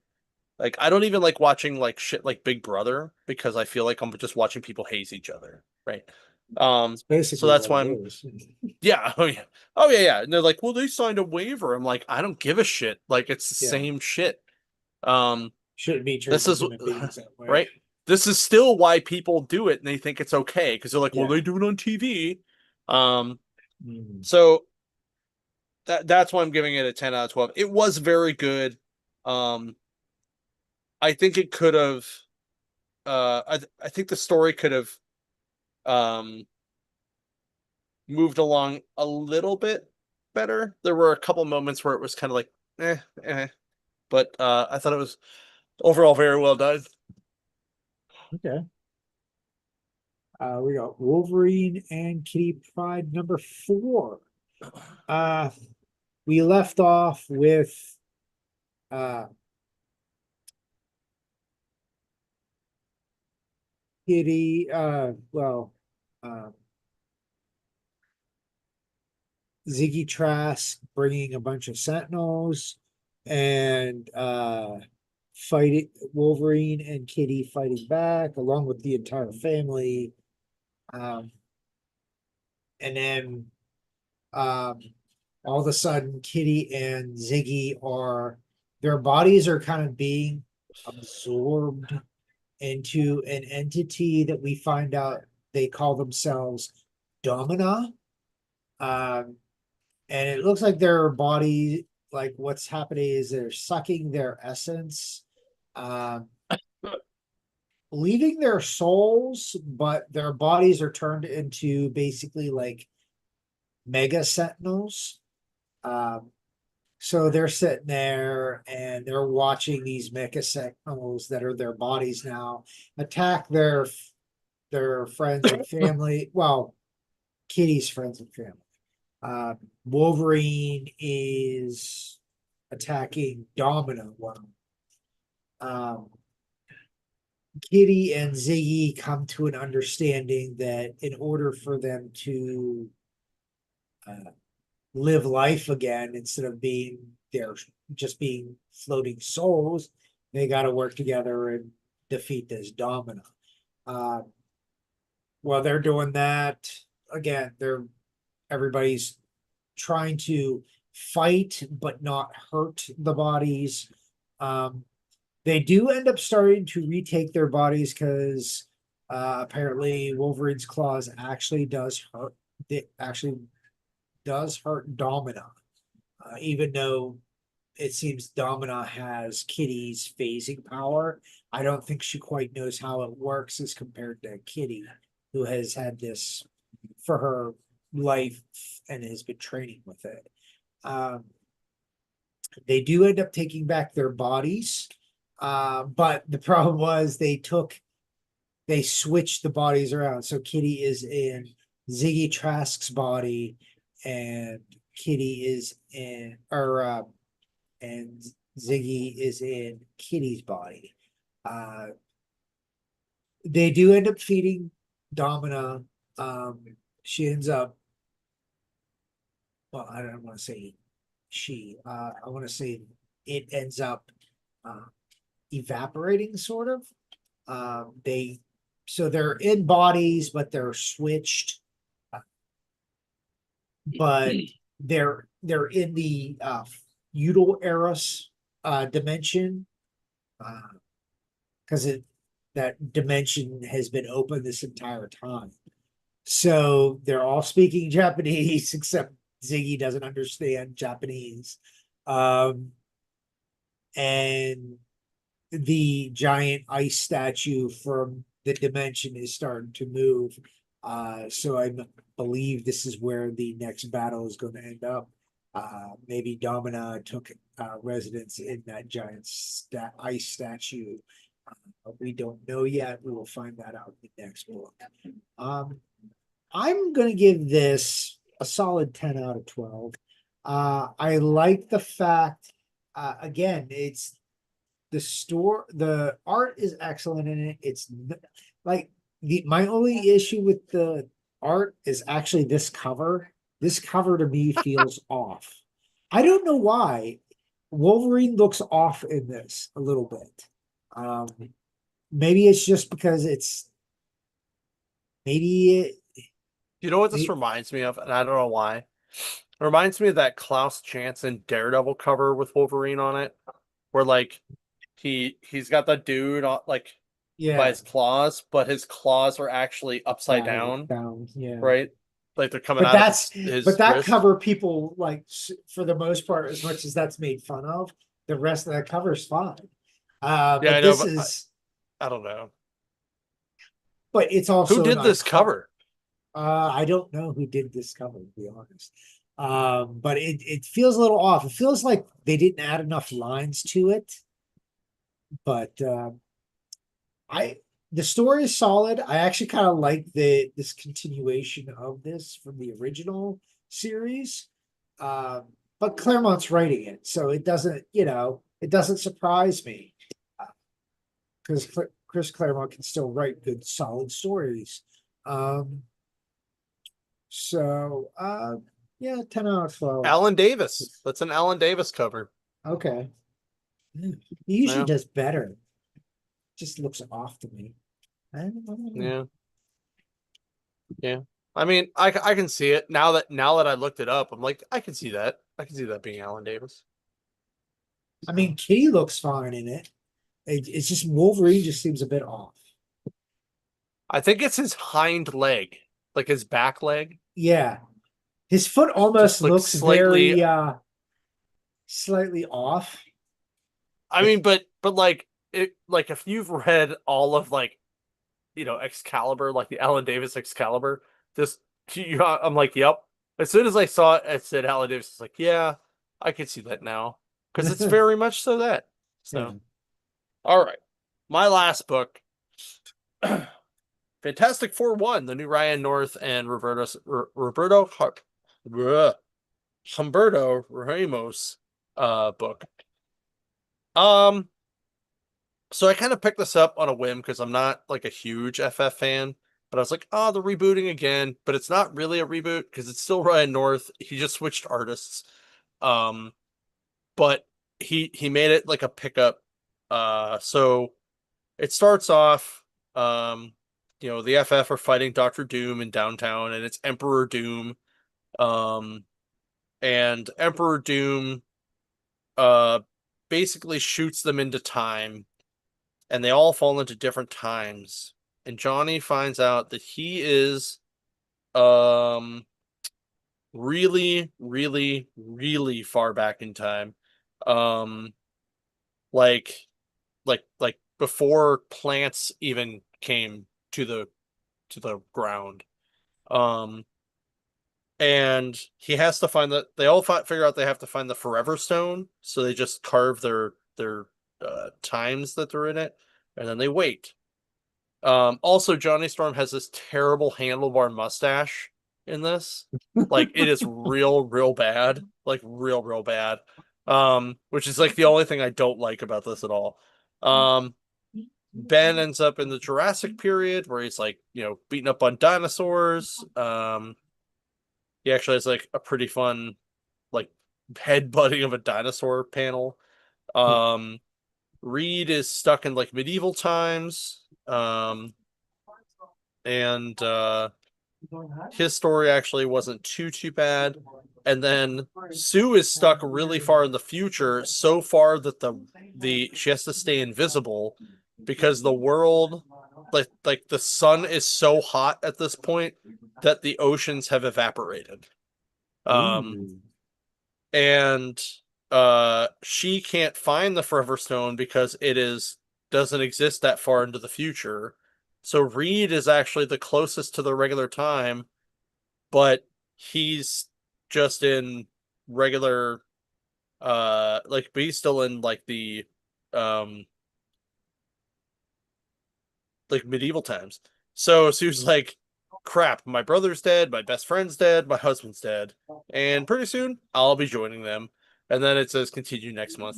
B: Like, I don't even like watching like shit like Big Brother because I feel like I'm just watching people haze each other, right?
A: It's
B: So
A: basically
B: that's
A: what
B: why
A: it
B: I'm
A: is.
B: yeah, oh yeah. Oh yeah, yeah. And they're like, "Well, they signed a waiver." I'm like, "I don't give a shit. Like, it's the
A: Yeah.
B: same shit." Um
A: Shouldn't be
B: this
A: treating
B: is
A: human beings that way.
B: right. This is still why people do it and they think it's okay because they're like, "Well,
A: Yeah.
B: they do it on TV." Um
A: Mm.
B: so that's why I'm giving it a 10 out of 12. It was very good. Um I think it could have I think the story could have um moved along a little bit better. There were a couple moments where it was kind of like but I thought it was overall very well done.
A: Okay. We got Wolverine and Kitty Pryde number 4. Uh, we left off with uh Kitty. Ziggy Trask bringing a bunch of Sentinels and fighting Wolverine and Kitty fighting back along with the entire family. Um, and then um, all of a sudden, Kitty and Ziggy their bodies are kind of being absorbed into an entity that we find out they call themselves Domina. Um, and it looks like their body, like what's happening is they're sucking their essence, um, leaving their souls, but their bodies are turned into basically like mega sentinels. Um, so they're sitting there and they're watching these mega sentinels that are their bodies now attack their friends and family. Well, Kitty's friends and family. Wolverine is attacking Domino. One. Um, Kitty and Ziggy come to an understanding that in order for them to uh, live life again, instead of being they're just being floating souls, they got to work together and defeat this Domino. Uh, while they're doing that, again, everybody's trying to fight but not hurt the bodies. They do end up starting to retake their bodies because apparently Wolverine's claws actually does hurt. It actually does hurt Domina, even though it seems Domina has Kitty's phasing power. I don't think she quite knows how it works as compared to Kitty, who has had this for her life and has been training with it. They do end up taking back their bodies, but the problem was they switched the bodies around. So Kitty is in Ziggy Trask's body, and Kitty is in, and Ziggy is in Kitty's body. They do end up feeding Domina. She ends up, well, I don't want to say I want to say it ends up evaporating, sort of. So they're in bodies, but they're switched. But they're in the Udal Eros dimension, because that dimension has been open this entire time. So they're all speaking Japanese, except Ziggy doesn't understand Japanese. And the giant ice statue from the dimension is starting to move. So I believe this is where the next battle is going to end up. Maybe Domina took residence in that giant ice statue. We don't know yet. We will find that out in the next book. I'm going to give this a solid 10 out of 12. I like the fact, again, it's the art is excellent in it. It's like my only issue with the art is actually this cover. This cover to me feels off. I don't know why. Wolverine looks off in this a little bit. Maybe it's just because
B: you know what this reminds me of, and I don't know why. It reminds me of that Klaus Janson Daredevil cover with Wolverine on it, where like he's got the dude on like by his claws, but his claws are actually upside down,
A: yeah,
B: right? Like they're coming
A: but
B: out
A: that's
B: of his
A: but that
B: wrist.
A: cover people like, for the most part, as much as that's made fun of, the rest of that cover is fine.
B: Yeah,
A: but
B: I know,
A: this
B: but
A: is
B: I don't know.
A: But it's also
B: who did
A: not
B: this cover?
A: I don't know who did this cover, to be honest. But it feels a little off. It feels like they didn't add enough lines to it. But the story is solid. I actually kind of like this continuation of this from the original series. But Claremont's writing it, so it doesn't surprise me, because Chris Claremont can still write good, solid stories. So yeah, 10 out of 12.
B: Alan Davis. That's an Alan Davis cover.
A: Okay. He usually does better. Just looks off to me. I don't know.
B: Yeah. I mean, I can see it now that I looked it up. I'm like, I can see that. I can see that being Alan Davis.
A: I mean, Kitty looks fine in it. It's just Wolverine just seems a bit off.
B: I think it's his hind leg, like his back leg.
A: Yeah. His foot almost looks
B: slightly,
A: very slightly off.
B: I mean, but like if you've read all of like, Excalibur, like the Alan Davis Excalibur, I'm like, yep. As soon as I saw it, it said Alan Davis. It's like, yeah, I can see that now, because it's very much so that. So,
A: Yeah.
B: All right, my last book, Fantastic Four 1, the new Ryan North and Humberto Ramos book. So I kind of picked this up on a whim because I'm not like a huge FF fan, but I was like, oh, they're rebooting again, but it's not really a reboot because it's still Ryan North. He just switched artists. But he made it like a pickup. So it starts off, the FF are fighting Dr. Doom in downtown, and it's Emperor Doom. and Emperor Doom basically shoots them into time, and they all fall into different times. And Johnny finds out that he is um really, really, really far back in time. Um like like before plants even came to the ground. Um and he has to find that they all figure out they have to find the Forever Stone, so they just carve their times that they're in it, and then they wait. Also, Johnny Storm has this terrible handlebar mustache in this. Like, it is real bad. Like, real bad. Which is like the only thing I don't like about this at all. Um, Ben ends up in the Jurassic period where he's like, beating up on dinosaurs. He actually has like a pretty fun, like, headbutting of a dinosaur panel. Um, Reed is stuck in like medieval times. And his story actually wasn't too bad. And then Sue is stuck really far in the future, so far that the she has to stay invisible because the world, like the sun is so hot at this point that the oceans have evaporated. Um
A: Ooh.
B: and she can't find the Forever Stone because it is doesn't exist that far into the future. So Reed is actually the closest to the regular time, but he's just in regular but he's still in um like medieval times. So she was like, crap, my brother's dead, my best friend's dead, my husband's dead, and pretty soon I'll be joining them. And then it says continue next month.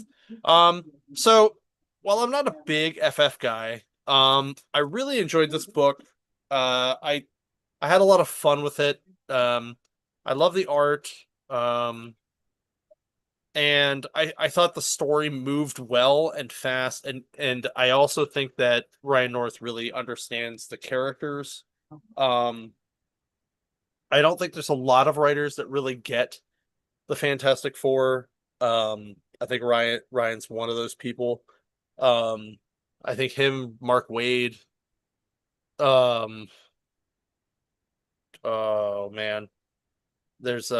B: So while I'm not a big FF guy, I really enjoyed this book. I had a lot of fun with it. I love the art. And I thought the story moved well and fast, and I also think that Ryan North really understands the characters. Um, I don't think there's a lot of writers that really get the Fantastic Four. I think Ryan's one of those people. Um, I think him, Mark Waid. Um, oh man, there's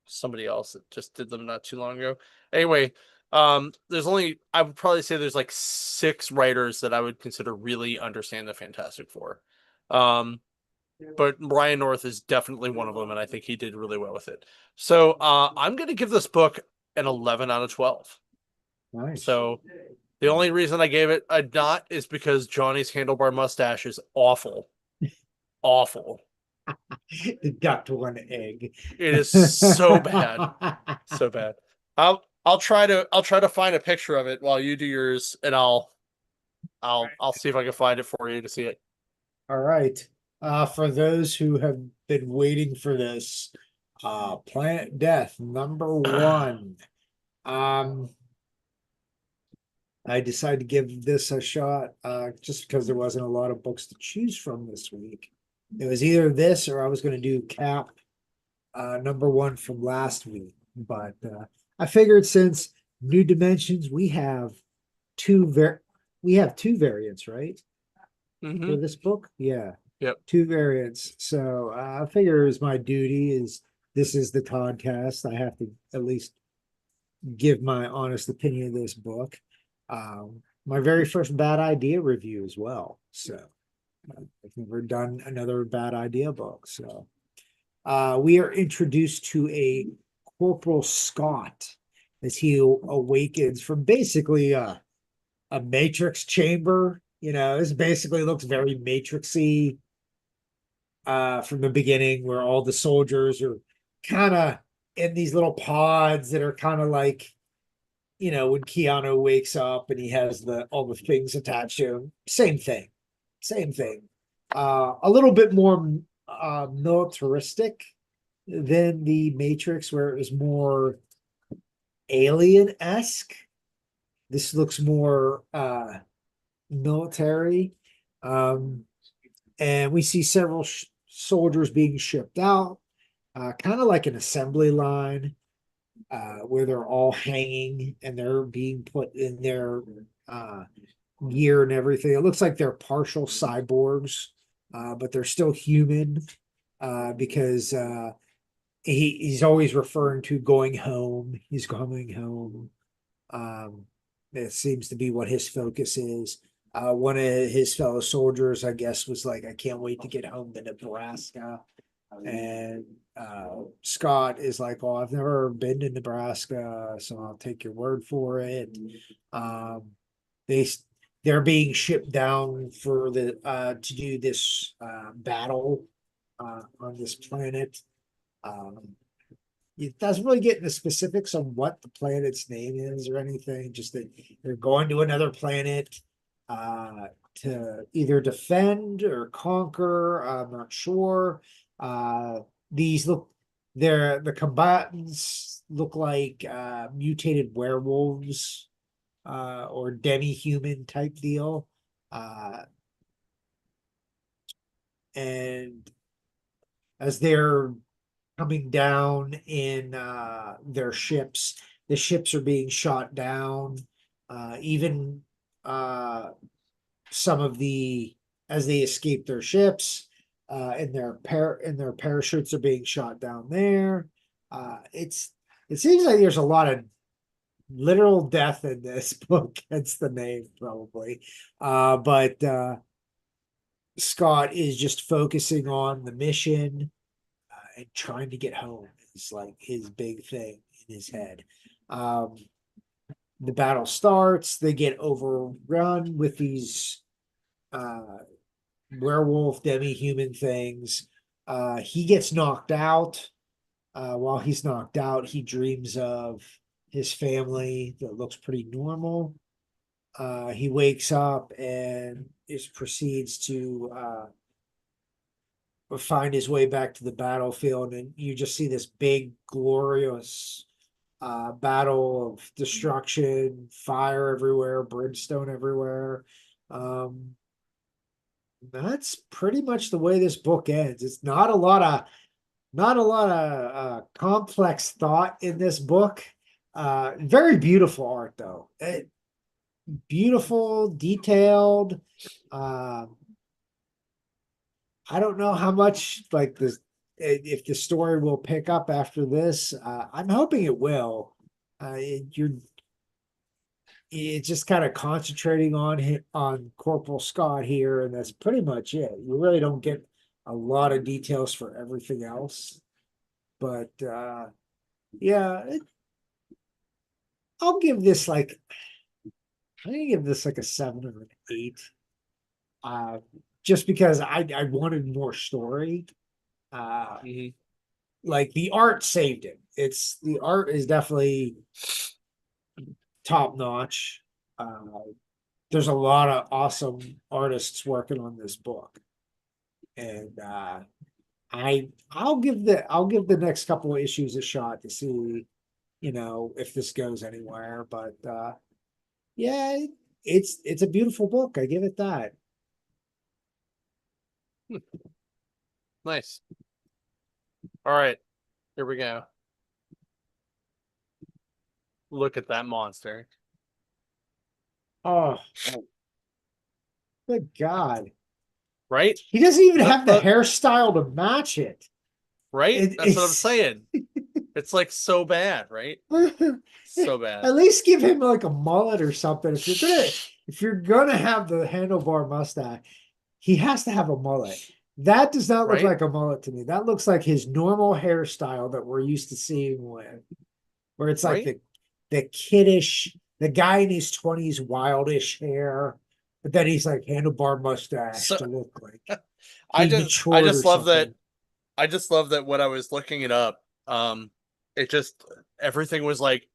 B: somebody else that just did them not too long ago. Anyway, there's only I would probably say there's like 6 writers that I would consider really understand the Fantastic Four. Um, but Ryan North is definitely one of them, and I think he did really well with it. So I'm gonna give this book an 11 out of 12.
A: Nice.
B: So the only reason I gave it a dot is because Johnny's handlebar mustache is awful. Awful.
A: Deduct one egg.
B: It is so bad. So bad. I'll try to find a picture of it while you do yours, and I'll see if I can find it for you to see it.
A: All right. For those who have been waiting for this, Planet Death #1. I decided to give this a shot, just because there wasn't a lot of books to choose from this week. It was either this or I was going to do Cap, #1 from last week. But I figured since New Dimensions, we have two variants, right?
B: Mm-hmm.
A: For this book. Yeah.
B: Yep.
A: 2 variants. So I figure it was my duty this is the podcast. I have to at least give my honest opinion of this book. My very first Bad Idea review as well. So I've never done another Bad Idea book. So we are introduced to a Corporal Scott as he awakens from basically a Matrix chamber. This basically looks very Matrixy from the beginning, where all the soldiers are kind of in these little pods that are kind of like, when Keanu wakes up and he has all the things attached to him. Same thing. A little bit more militaristic than the Matrix, where it was more alien-esque. This looks more military. And we see several soldiers being shipped out. kind of like an assembly line, where they're all hanging and they're being put in their gear and everything. It looks like they're partial cyborgs, but they're still human, because he's always referring to going home. He's going home. It seems to be what his focus is. One of his fellow soldiers, I guess, was like, I can't wait to get home to Nebraska. And Scott is like, oh, I've never been to Nebraska, so I'll take your word for it. They they're being shipped down for the to do this battle on this planet. It doesn't really get into specifics on what the planet's name is or anything, just that they're going to another planet to either defend or conquer. I'm not sure. These look, the combatants look like mutated werewolves or demi-human type deal. And as they're coming down in their ships, the ships are being shot down. Even some of the, as they escape their ships, and their parachutes are being shot down there. It seems like there's a lot of literal death in this book. That's the name, probably. But Scott is just focusing on the mission and trying to get home is like his big thing in his head. The battle starts. They get overrun with these werewolf demi-human things. He gets knocked out. While he's knocked out, he dreams of his family that looks pretty normal. He wakes up and proceeds to find his way back to the battlefield, and you just see this big, glorious battle of destruction, fire everywhere, brimstone everywhere. That's pretty much the way this book ends. It's not a lot of complex thought in this book. Very beautiful art though. Beautiful, detailed. I don't know how much like this, if the story will pick up after this. I'm hoping it will. It's just kind of concentrating on Corporal Scott here, and that's pretty much it. You really don't get a lot of details for everything else, but yeah, I'll give this like, I'm gonna give this like a 7 or an 8. Just because I wanted more story. Like the art saved it. The art is definitely top notch. There's a lot of awesome artists working on this book, and I'll give the next couple of issues a shot to see, if this goes anywhere. But yeah, it's a beautiful book. I give it that.
B: Nice. All right, here we go. Look at that monster.
A: Oh, good God.
B: Right?
A: He doesn't even have the hairstyle to match it.
B: Right? That's what I'm saying. It's like so bad, right? So bad.
A: At least give him like a mullet or something. If you're gonna have the handlebar mustache, he has to have a mullet. That does not look like a mullet to me. That looks like his normal hairstyle that we're used to seeing with, where it's like the kiddish, the guy in his 20s, wildish hair, but then he's like handlebar mustache to look like.
B: I just love that. I just love that when I was looking it up, it just, everything was like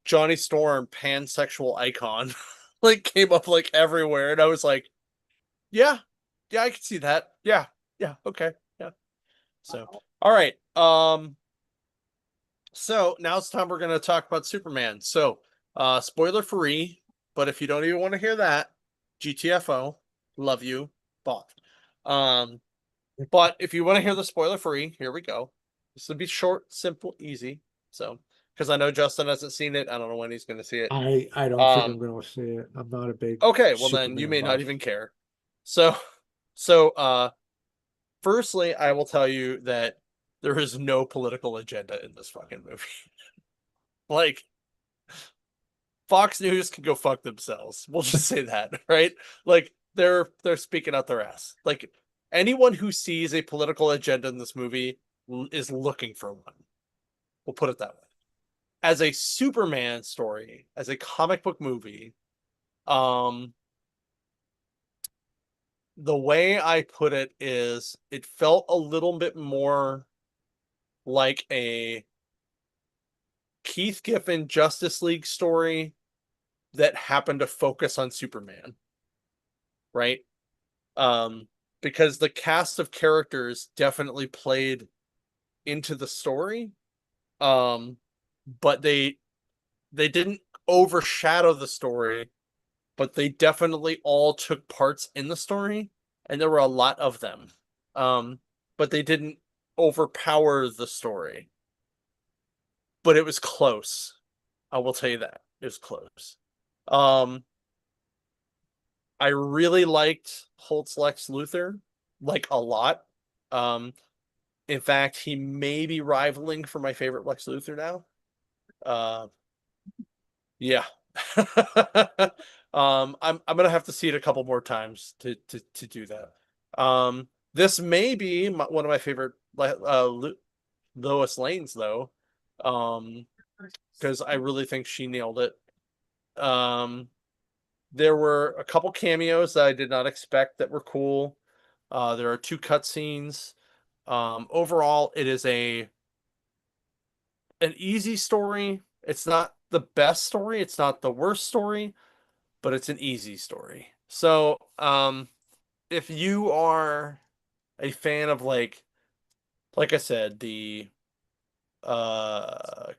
B: Johnny Storm, pansexual icon, like came up like everywhere, and I was like, yeah, I can see that. Yeah, okay, yeah. So, all right, so now it's time we're gonna talk about Superman. So, spoiler free, but if you don't even want to hear that, GTFO, love you, bought. But if you want to hear the spoiler free, here we go. This would be short, simple, easy. So, because I know Justin hasn't seen it, I don't know when he's going to see it.
A: I don't think I'm
B: Um,
A: gonna see it. I'm not a big
B: okay, well then you
A: Superman
B: may not
A: buff.
B: even care. So, so firstly, I will tell you that there is no political agenda in this fucking movie. Like, Fox News can go fuck themselves. We'll just say that, right? Like they're speaking out their ass. Like anyone who sees a political agenda in this movie is looking for one. We'll put it that way. As a Superman story, as a comic book movie, um the way I put it is it felt a little bit more like a Keith Giffen Justice League story that happened to focus on Superman, right? Um, because the cast of characters definitely played into the story, um, but they didn't overshadow the story, but they definitely all took parts in the story, and there were a lot of them. But they didn't overpower the story. But it was close. I will tell you that. It was close. Um, I really liked Holt's Lex Luthor, like a lot. Um, in fact, he may be rivaling for my favorite Lex Luthor now. Uh, yeah. I'm gonna have to see it a couple more times to do that. This may be one of my favorite Lois Lanes though, um, because I really think she nailed it. Um, there were a couple cameos that I did not expect that were cool. There are two cutscenes. Overall, it is an easy story. It's not the best story. It's not the worst story, but it's an easy story. So, if you are a fan of like I said, the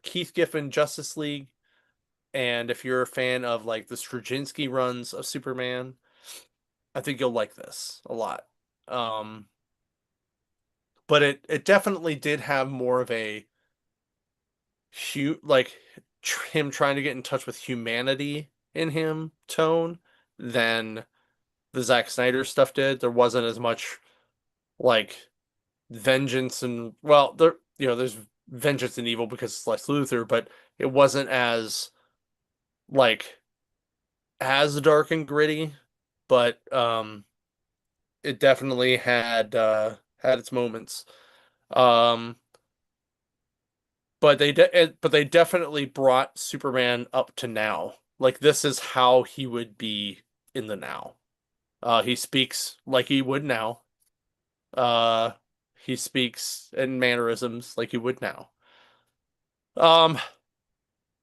B: Keith Giffen Justice League, and if you're a fan of like the Straczynski runs of Superman, I think you'll like this a lot. Um, but it definitely did have more of a like him trying to get in touch with humanity in him tone than the Zack Snyder stuff did. There wasn't as much like vengeance and well, there's vengeance and evil because it's Lex Luthor, but it wasn't like as dark and gritty. But it definitely had its moments. Um, but they definitely brought Superman up to now. Like this is how he would be in the now. He speaks like he would now. Uh, he speaks in mannerisms like he would now. Um,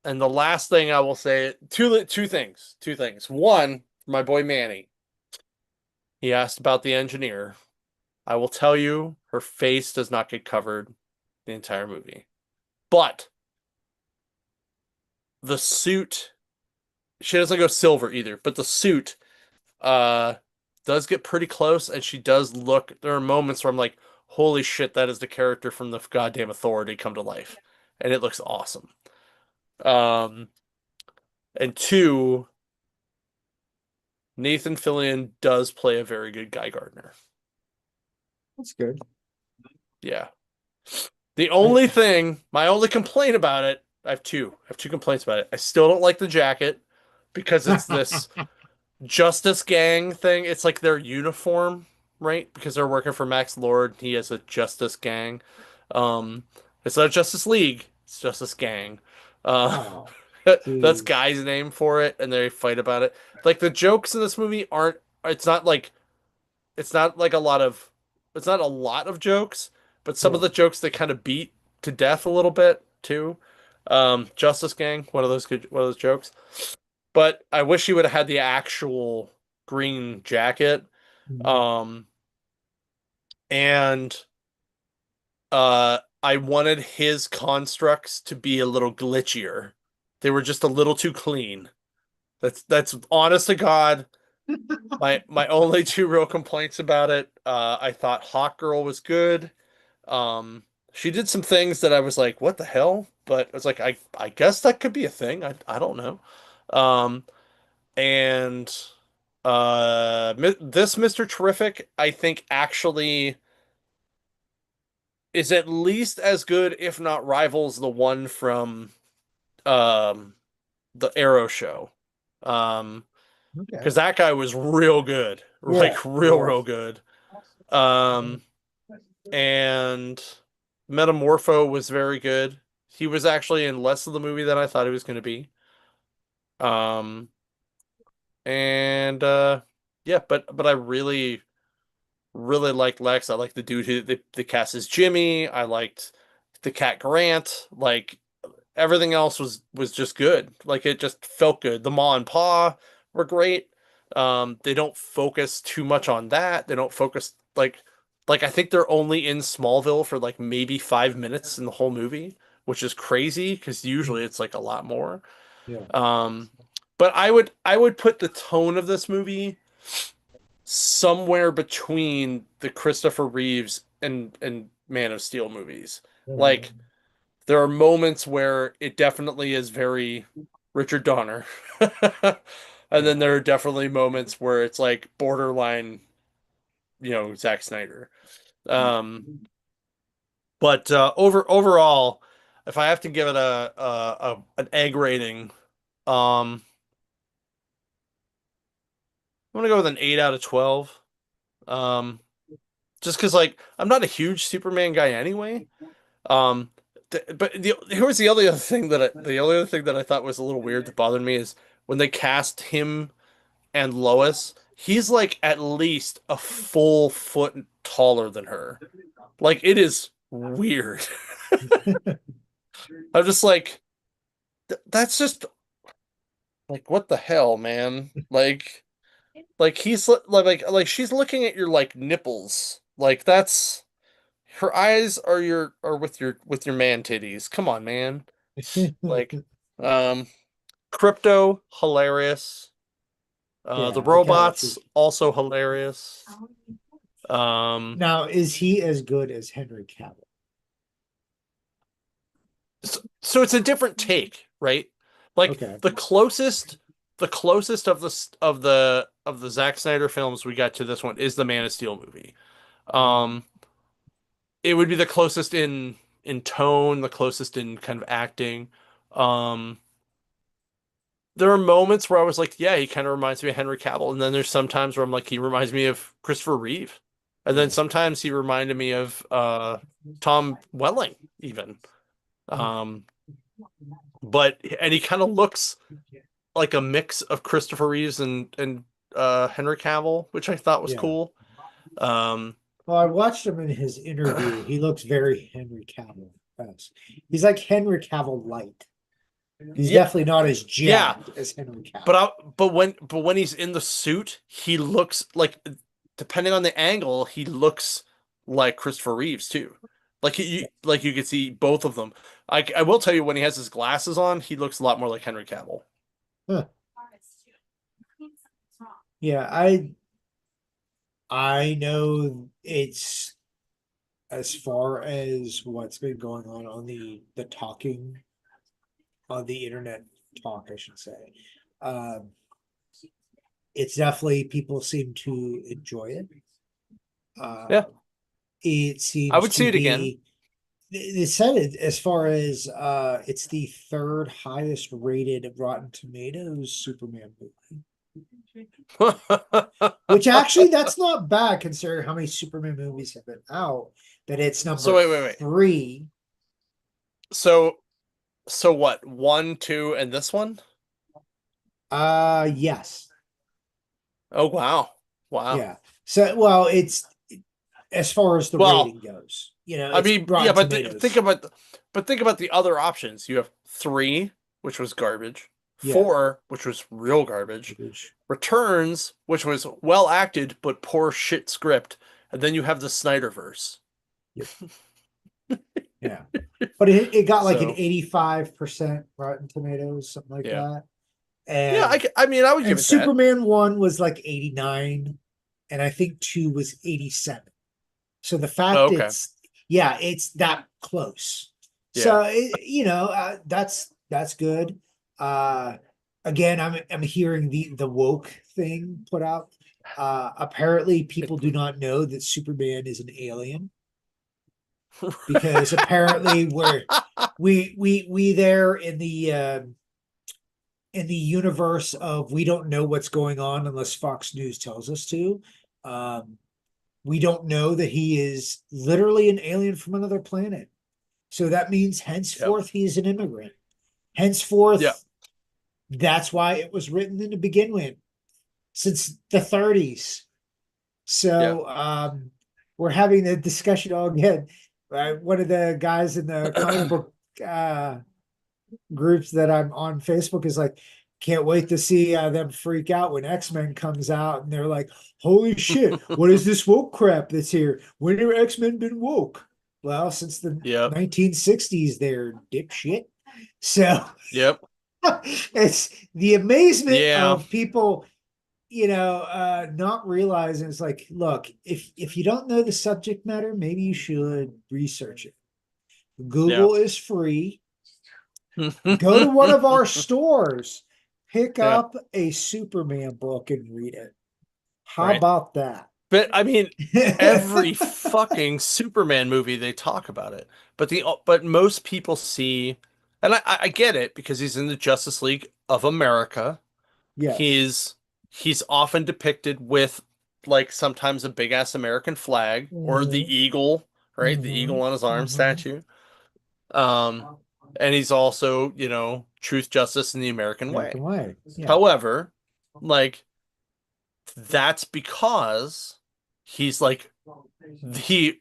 B: and the last thing I will say, two things, two things. One, my boy Manny, he asked about the engineer. I will tell you, her face does not get covered the entire movie, but the suit, she doesn't go silver either, but the suit uh does get pretty close, and she does look, there are moments where I'm like, holy shit, that is the character from the goddamn Authority come to life, and it looks awesome. um and two, Nathan Fillion does play a very good Guy Gardner.
A: That's good.
B: Yeah. The
A: I,
B: only thing, my only complaint about it, I have two complaints about it. I still don't like the jacket because it's this Justice Gang thing. It's like their uniform, right? Because they're working for Max Lord. He has a Justice Gang. Um, it's not Justice League. It's Justice Gang. Uh,
A: oh,
B: that's
A: geez.
B: Guy's name for it, and they fight about it. Like the jokes in this movie aren't. It's not like a lot of. It's not a lot of jokes, but some of
A: Yeah.
B: the jokes they kind of beat to death a little bit too. Justice Gang, one of those jokes. But I wish he would have had the actual green jacket.
A: Mhm.
B: Um, and I wanted his constructs to be a little glitchier. They were just a little too clean. That's honest to God. My only two real complaints about it. I thought Hawk Girl was good. Um, She did some things that I was like, what the hell? But it's like I guess that could be a thing. I don't know. Um and this Mr. Terrific, I think actually is at least as good, if not rivals the one from um the Arrow show. Um
A: Okay.
B: because that guy was real good.
A: Yeah.
B: Like real
A: Yeah.
B: good. Um and Metamorpho was very good. He was actually in less of the movie than I thought he was going to be. Um, and yeah, but I really liked Lex. I liked the dude who the cast as Jimmy. I liked the Cat Grant. Like everything else was just good. Like it just felt good. The Ma and Pa were great. They don't focus too much on that. They don't focus like I think they're only in Smallville for like maybe 5 minutes in the whole movie, which is crazy because usually it's like a lot more.
A: Yeah.
B: Um, but I would put the tone of this movie somewhere between the Christopher Reeves and Man of Steel movies. Like
A: Mhm.
B: there are moments where it definitely is very Richard Donner. And
A: Yeah.
B: then there are definitely moments where it's like borderline, Zack Snyder. Um, but overall, if I have to give it a an egg rating, I'm gonna go with an 8 out of 12. Um, just because like I'm not a huge Superman guy anyway. Um, but here was the only other thing that I thought was a little weird that bothered me is when they cast him and Lois, he's like at least a full foot taller than her. Like it is weird. I'm just like, that's just like what the hell, man? Like he's like she's looking at your like nipples. Like that's her eyes are with your man titties. Come on, man. Like, um, Crypto hilarious. The
A: Yeah, the
B: robots
A: characters.
B: also hilarious. Um,
A: Now, is he as good as Henry Cavill?
B: so it's a different take, right? Like
A: Okay.
B: the closest of the Zack Snyder films we got to this one is the Man of Steel movie.
A: Mhm.
B: Um, it would be the closest in tone, the closest in kind of acting. Um, there are moments where I was like, yeah, he kind of reminds me of Henry Cavill, and then there's some times where I'm like, he reminds me of Christopher Reeve, and then
A: Yeah.
B: sometimes he reminded me of Tom Welling even. Um, but and he kind of looks like a mix of Christopher Reeves and Henry Cavill, which I thought was
A: Yeah.
B: cool. Um,
A: Well, I watched him in his interview. He looks very Henry Cavill. He's like Henry Cavill light. He's
B: yeah,
A: definitely not as
B: yeah,
A: jacked as Henry
B: but
A: Cavill.
B: I, but when he's in the suit, he looks like, depending on the angle, he looks like Christopher Reeves too. Like you could see both of them. I will tell you when he has his glasses on, he looks a lot more like Henry Cavill.
A: Huh. Yeah, I know it's as far as what's been going on the talking on the internet talk, I should say. Um, it's definitely people seem to enjoy it.
B: Yeah,
A: It
B: I
A: seems
B: would see
A: to
B: it again.
A: be they said it as far as it's the third highest rated Rotten Tomatoes Superman movie. Which actually that's not bad considering how many Superman movies have been out. That it's
B: So
A: number
B: wait.
A: three.
B: So so what? One, two, and this one?
A: Yes.
B: Oh wow, wow.
A: Yeah. So well, it's as far as the
B: Well,
A: rating goes. You know,
B: I
A: it's
B: mean, yeah,
A: Rotten
B: but
A: Tomatoes.
B: think about the other options. You have three, which was garbage.
A: Yeah.
B: Four, which was real garbage.
A: Which-
B: Returns, which was well acted but poor shit script. And then you have the Snyderverse.
A: Yep. Yeah. But it got like an
B: So
A: 85% Rotten Tomatoes, something like
B: yeah,
A: that.
B: yeah.
A: And
B: I mean, I would give it that.
A: Superman 1 was like 89, and I think 2 was 87. So the
B: Oh,
A: fact
B: okay.
A: Yeah, it's that close. So that's good. Uh, again, I'm hearing the woke thing put out. Apparently, people do not know that Superman is an alien because apparently we there in the universe of we don't know what's going on unless Fox News tells us to. Um, we don't know that he is literally an alien from another planet. So that means
B: Yep.
A: henceforth he's an immigrant.
B: Yeah.
A: Henceforth, that's why it was written to begin with, since the 30s. So we're having the discussion all again. One of the guys in the comic book groups that I'm on Facebook is like, can't wait to see them freak out when X-Men comes out, and they're like, holy shit, what is this woke crap that's here? When have X-Men been woke? Well, since the 1960s, they're dipshit. So it's the amazement of people, not realizing. It's like, look, if you don't know the subject matter, maybe you should research it. Google is free. Go to one of our stores, pick up a Superman book and read it. How about that?
B: But I mean, every fucking Superman movie they talk about it, but most people see, and I get it because he's in the Justice League of America.
A: Yes.
B: He's often depicted with like sometimes a big ass American flag or the eagle, right? The eagle on his arm statue. And he's also, truth, justice, and the American way.
A: Yeah.
B: However, like that's because he's like the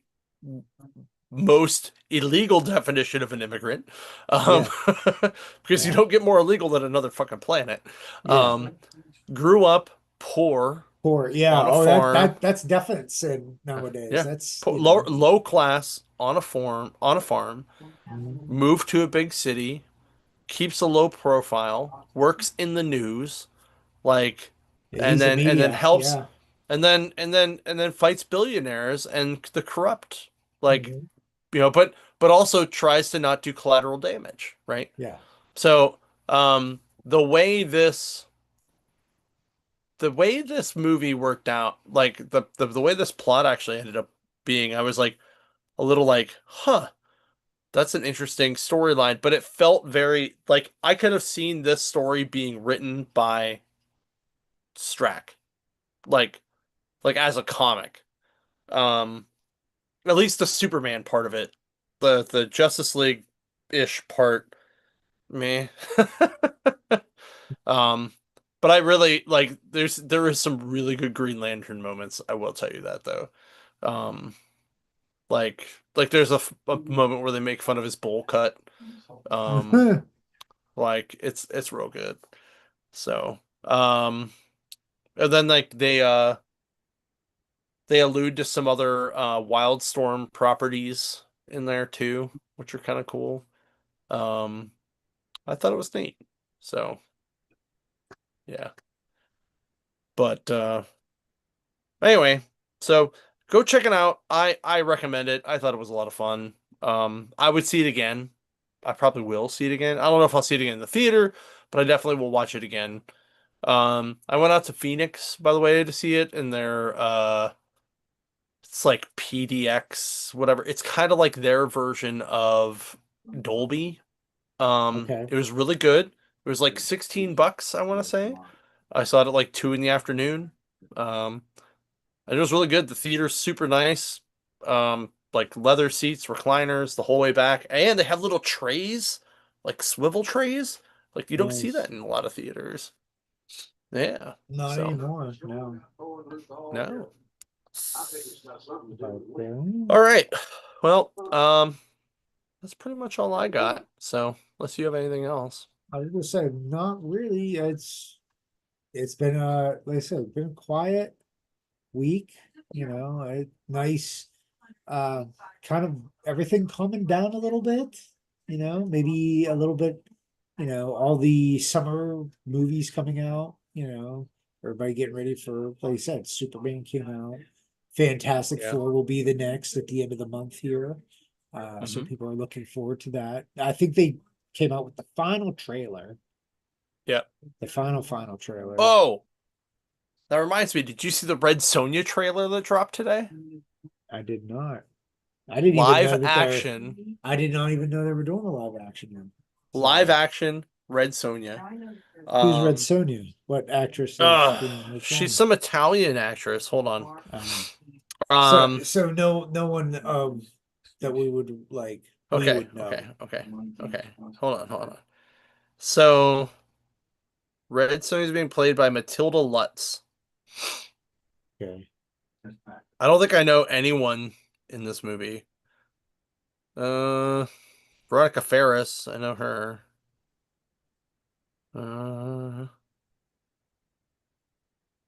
B: most illegal definition of an immigrant, because you don't get more illegal than another fucking planet. Grew up poor on a farm.
A: That's definite sin nowadays. That's
B: Low class on a farm, moved to a big city, keeps a low profile, works in the news, like, and then helps, and then fights billionaires and the corrupt, like, but also tries to not do collateral damage, right?
A: Yeah.
B: So, the way this movie worked out, like the way this plot actually ended up being, I was like a little like, huh, that's an interesting storyline, but it felt very like I could have seen this story being written by Strack, like as a comic. Um, at least the Superman part of it, the Justice League ish part, meh. um, but I really like there is some really good Green Lantern moments. I will tell you that though. Um, like there's a moment where they make fun of his bowl cut. Like it's real good. So, and then like they allude to some other Wildstorm properties in there too, which are kind of cool. Um, I thought it was neat. So, yeah. But anyway, so go check it out. I recommend it. I thought it was a lot of fun. I would see it again. I probably will see it again. I don't know if I'll see it again in the theater, but I definitely will watch it again. I went out to Phoenix, by the way, to see it in their it's like PDX, whatever. It's kind of like their version of Dolby. It was really good. It was like $16, I want to say. I saw it at like 2 in the afternoon. And it was really good. The theater's super nice. Like leather seats, recliners the whole way back. And they have little trays, like swivel trays. Like you don't see that in a lot of theaters. Yeah.
A: Not anymore. No.
B: No. All right. Well, that's pretty much all I got. So, unless you have anything else.
A: I was gonna say, not really. It's been like I said, been a quiet week, nice kind of everything calming down a little bit, maybe a little bit, all the summer movies coming out, everybody getting ready for, like I said, Superman came out, Fantastic
B: Yeah.
A: Four will be the next at the end of the month here. So
B: Mhm.
A: people are looking forward to that. I think they came out with the final trailer,
B: Yeah.
A: the final trailer.
B: Oh, that reminds me. Did you see the Red Sonja trailer that dropped today?
A: I did not. I didn't even
B: Live
A: know that they're.
B: action,
A: I did not even know they were doing a live action one.
B: live
A: So
B: action Red Sonja.
A: who's Red
B: Um,
A: Sonja? What actress is doing which
B: she's
A: one?
B: some Italian actress. Hold on.
A: Um, so
B: Um,
A: so no one that we would like we
B: okay,
A: would know.
B: okay. Hold on. So Red Sonja is being played by Matilda Lutz.
A: Okay.
B: I don't think I know anyone in this movie. Uh, Veronica Ferris, I know her. Uh,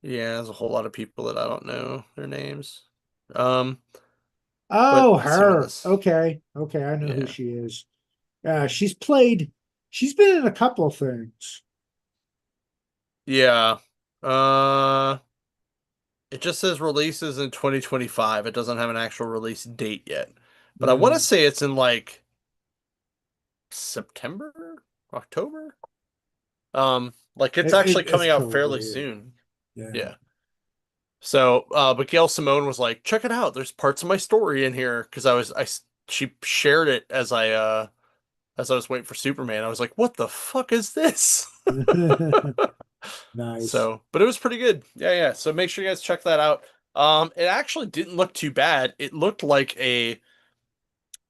B: yeah, there's a whole lot of people that I don't know their names. Um, but
A: Oh,
B: let's see what
A: her.
B: this.
A: Okay. Okay, I know who
B: Yeah,
A: she is. She's been in a couple of things.
B: yeah. Uh, it just says releases in 2025. It doesn't have an actual release date yet, but I want to
A: Mm.
B: say it's in like September, October. Like it's actually
A: It's
B: coming out fairly
A: probably,
B: soon.
A: yeah.
B: Yeah. So, but Gail Simone was like, check it out. There's parts of my story in here because she shared it as I was waiting for Superman. I was like, what the fuck is this?
A: Nice.
B: So, but it was pretty good. Yeah, yeah. So make sure you guys check that out. It actually didn't look too bad. It looked like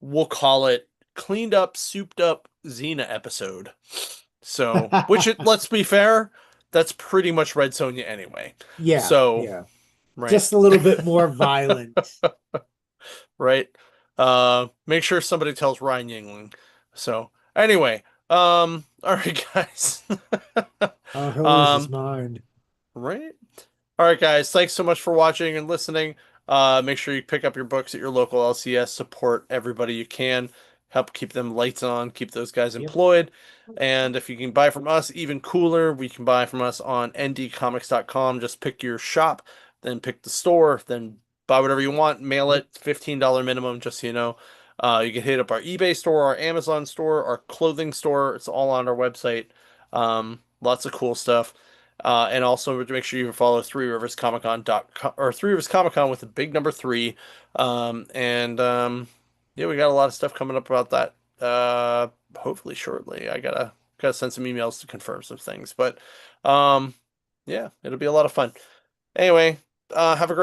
B: we'll call it cleaned up, souped up Xena episode. So, let's be fair, that's pretty much Red Sonja anyway.
A: Yeah,
B: So,
A: yeah.
B: right.
A: Just a little bit more violent.
B: Right? Make sure somebody tells Ryan Yingling. So anyway, all right, guys.
A: He'll lose his
B: um,
A: mind.
B: right? All right, guys. Thanks so much for watching and listening. Make sure you pick up your books at your local LCS. Support everybody you can. Help keep them lights on. Keep those guys
A: Yep.
B: employed. And if you can buy from us, even cooler, we can buy from us on ndcomics.com. Just pick your shop, then pick the store, then buy whatever you want. Mail
A: Yep.
B: it, $15 minimum, just so you know. You can hit up our eBay store, our Amazon store, our clothing store. It's all on our website. Lots of cool stuff. And also to make sure you follow Three Riverscomic-Con or Three Rivers Comic Con with the big number three. And yeah, we got a lot of stuff coming up about that. Hopefully shortly. I gotta send some emails to confirm some things. But yeah, it'll be a lot of fun. Anyway, have a great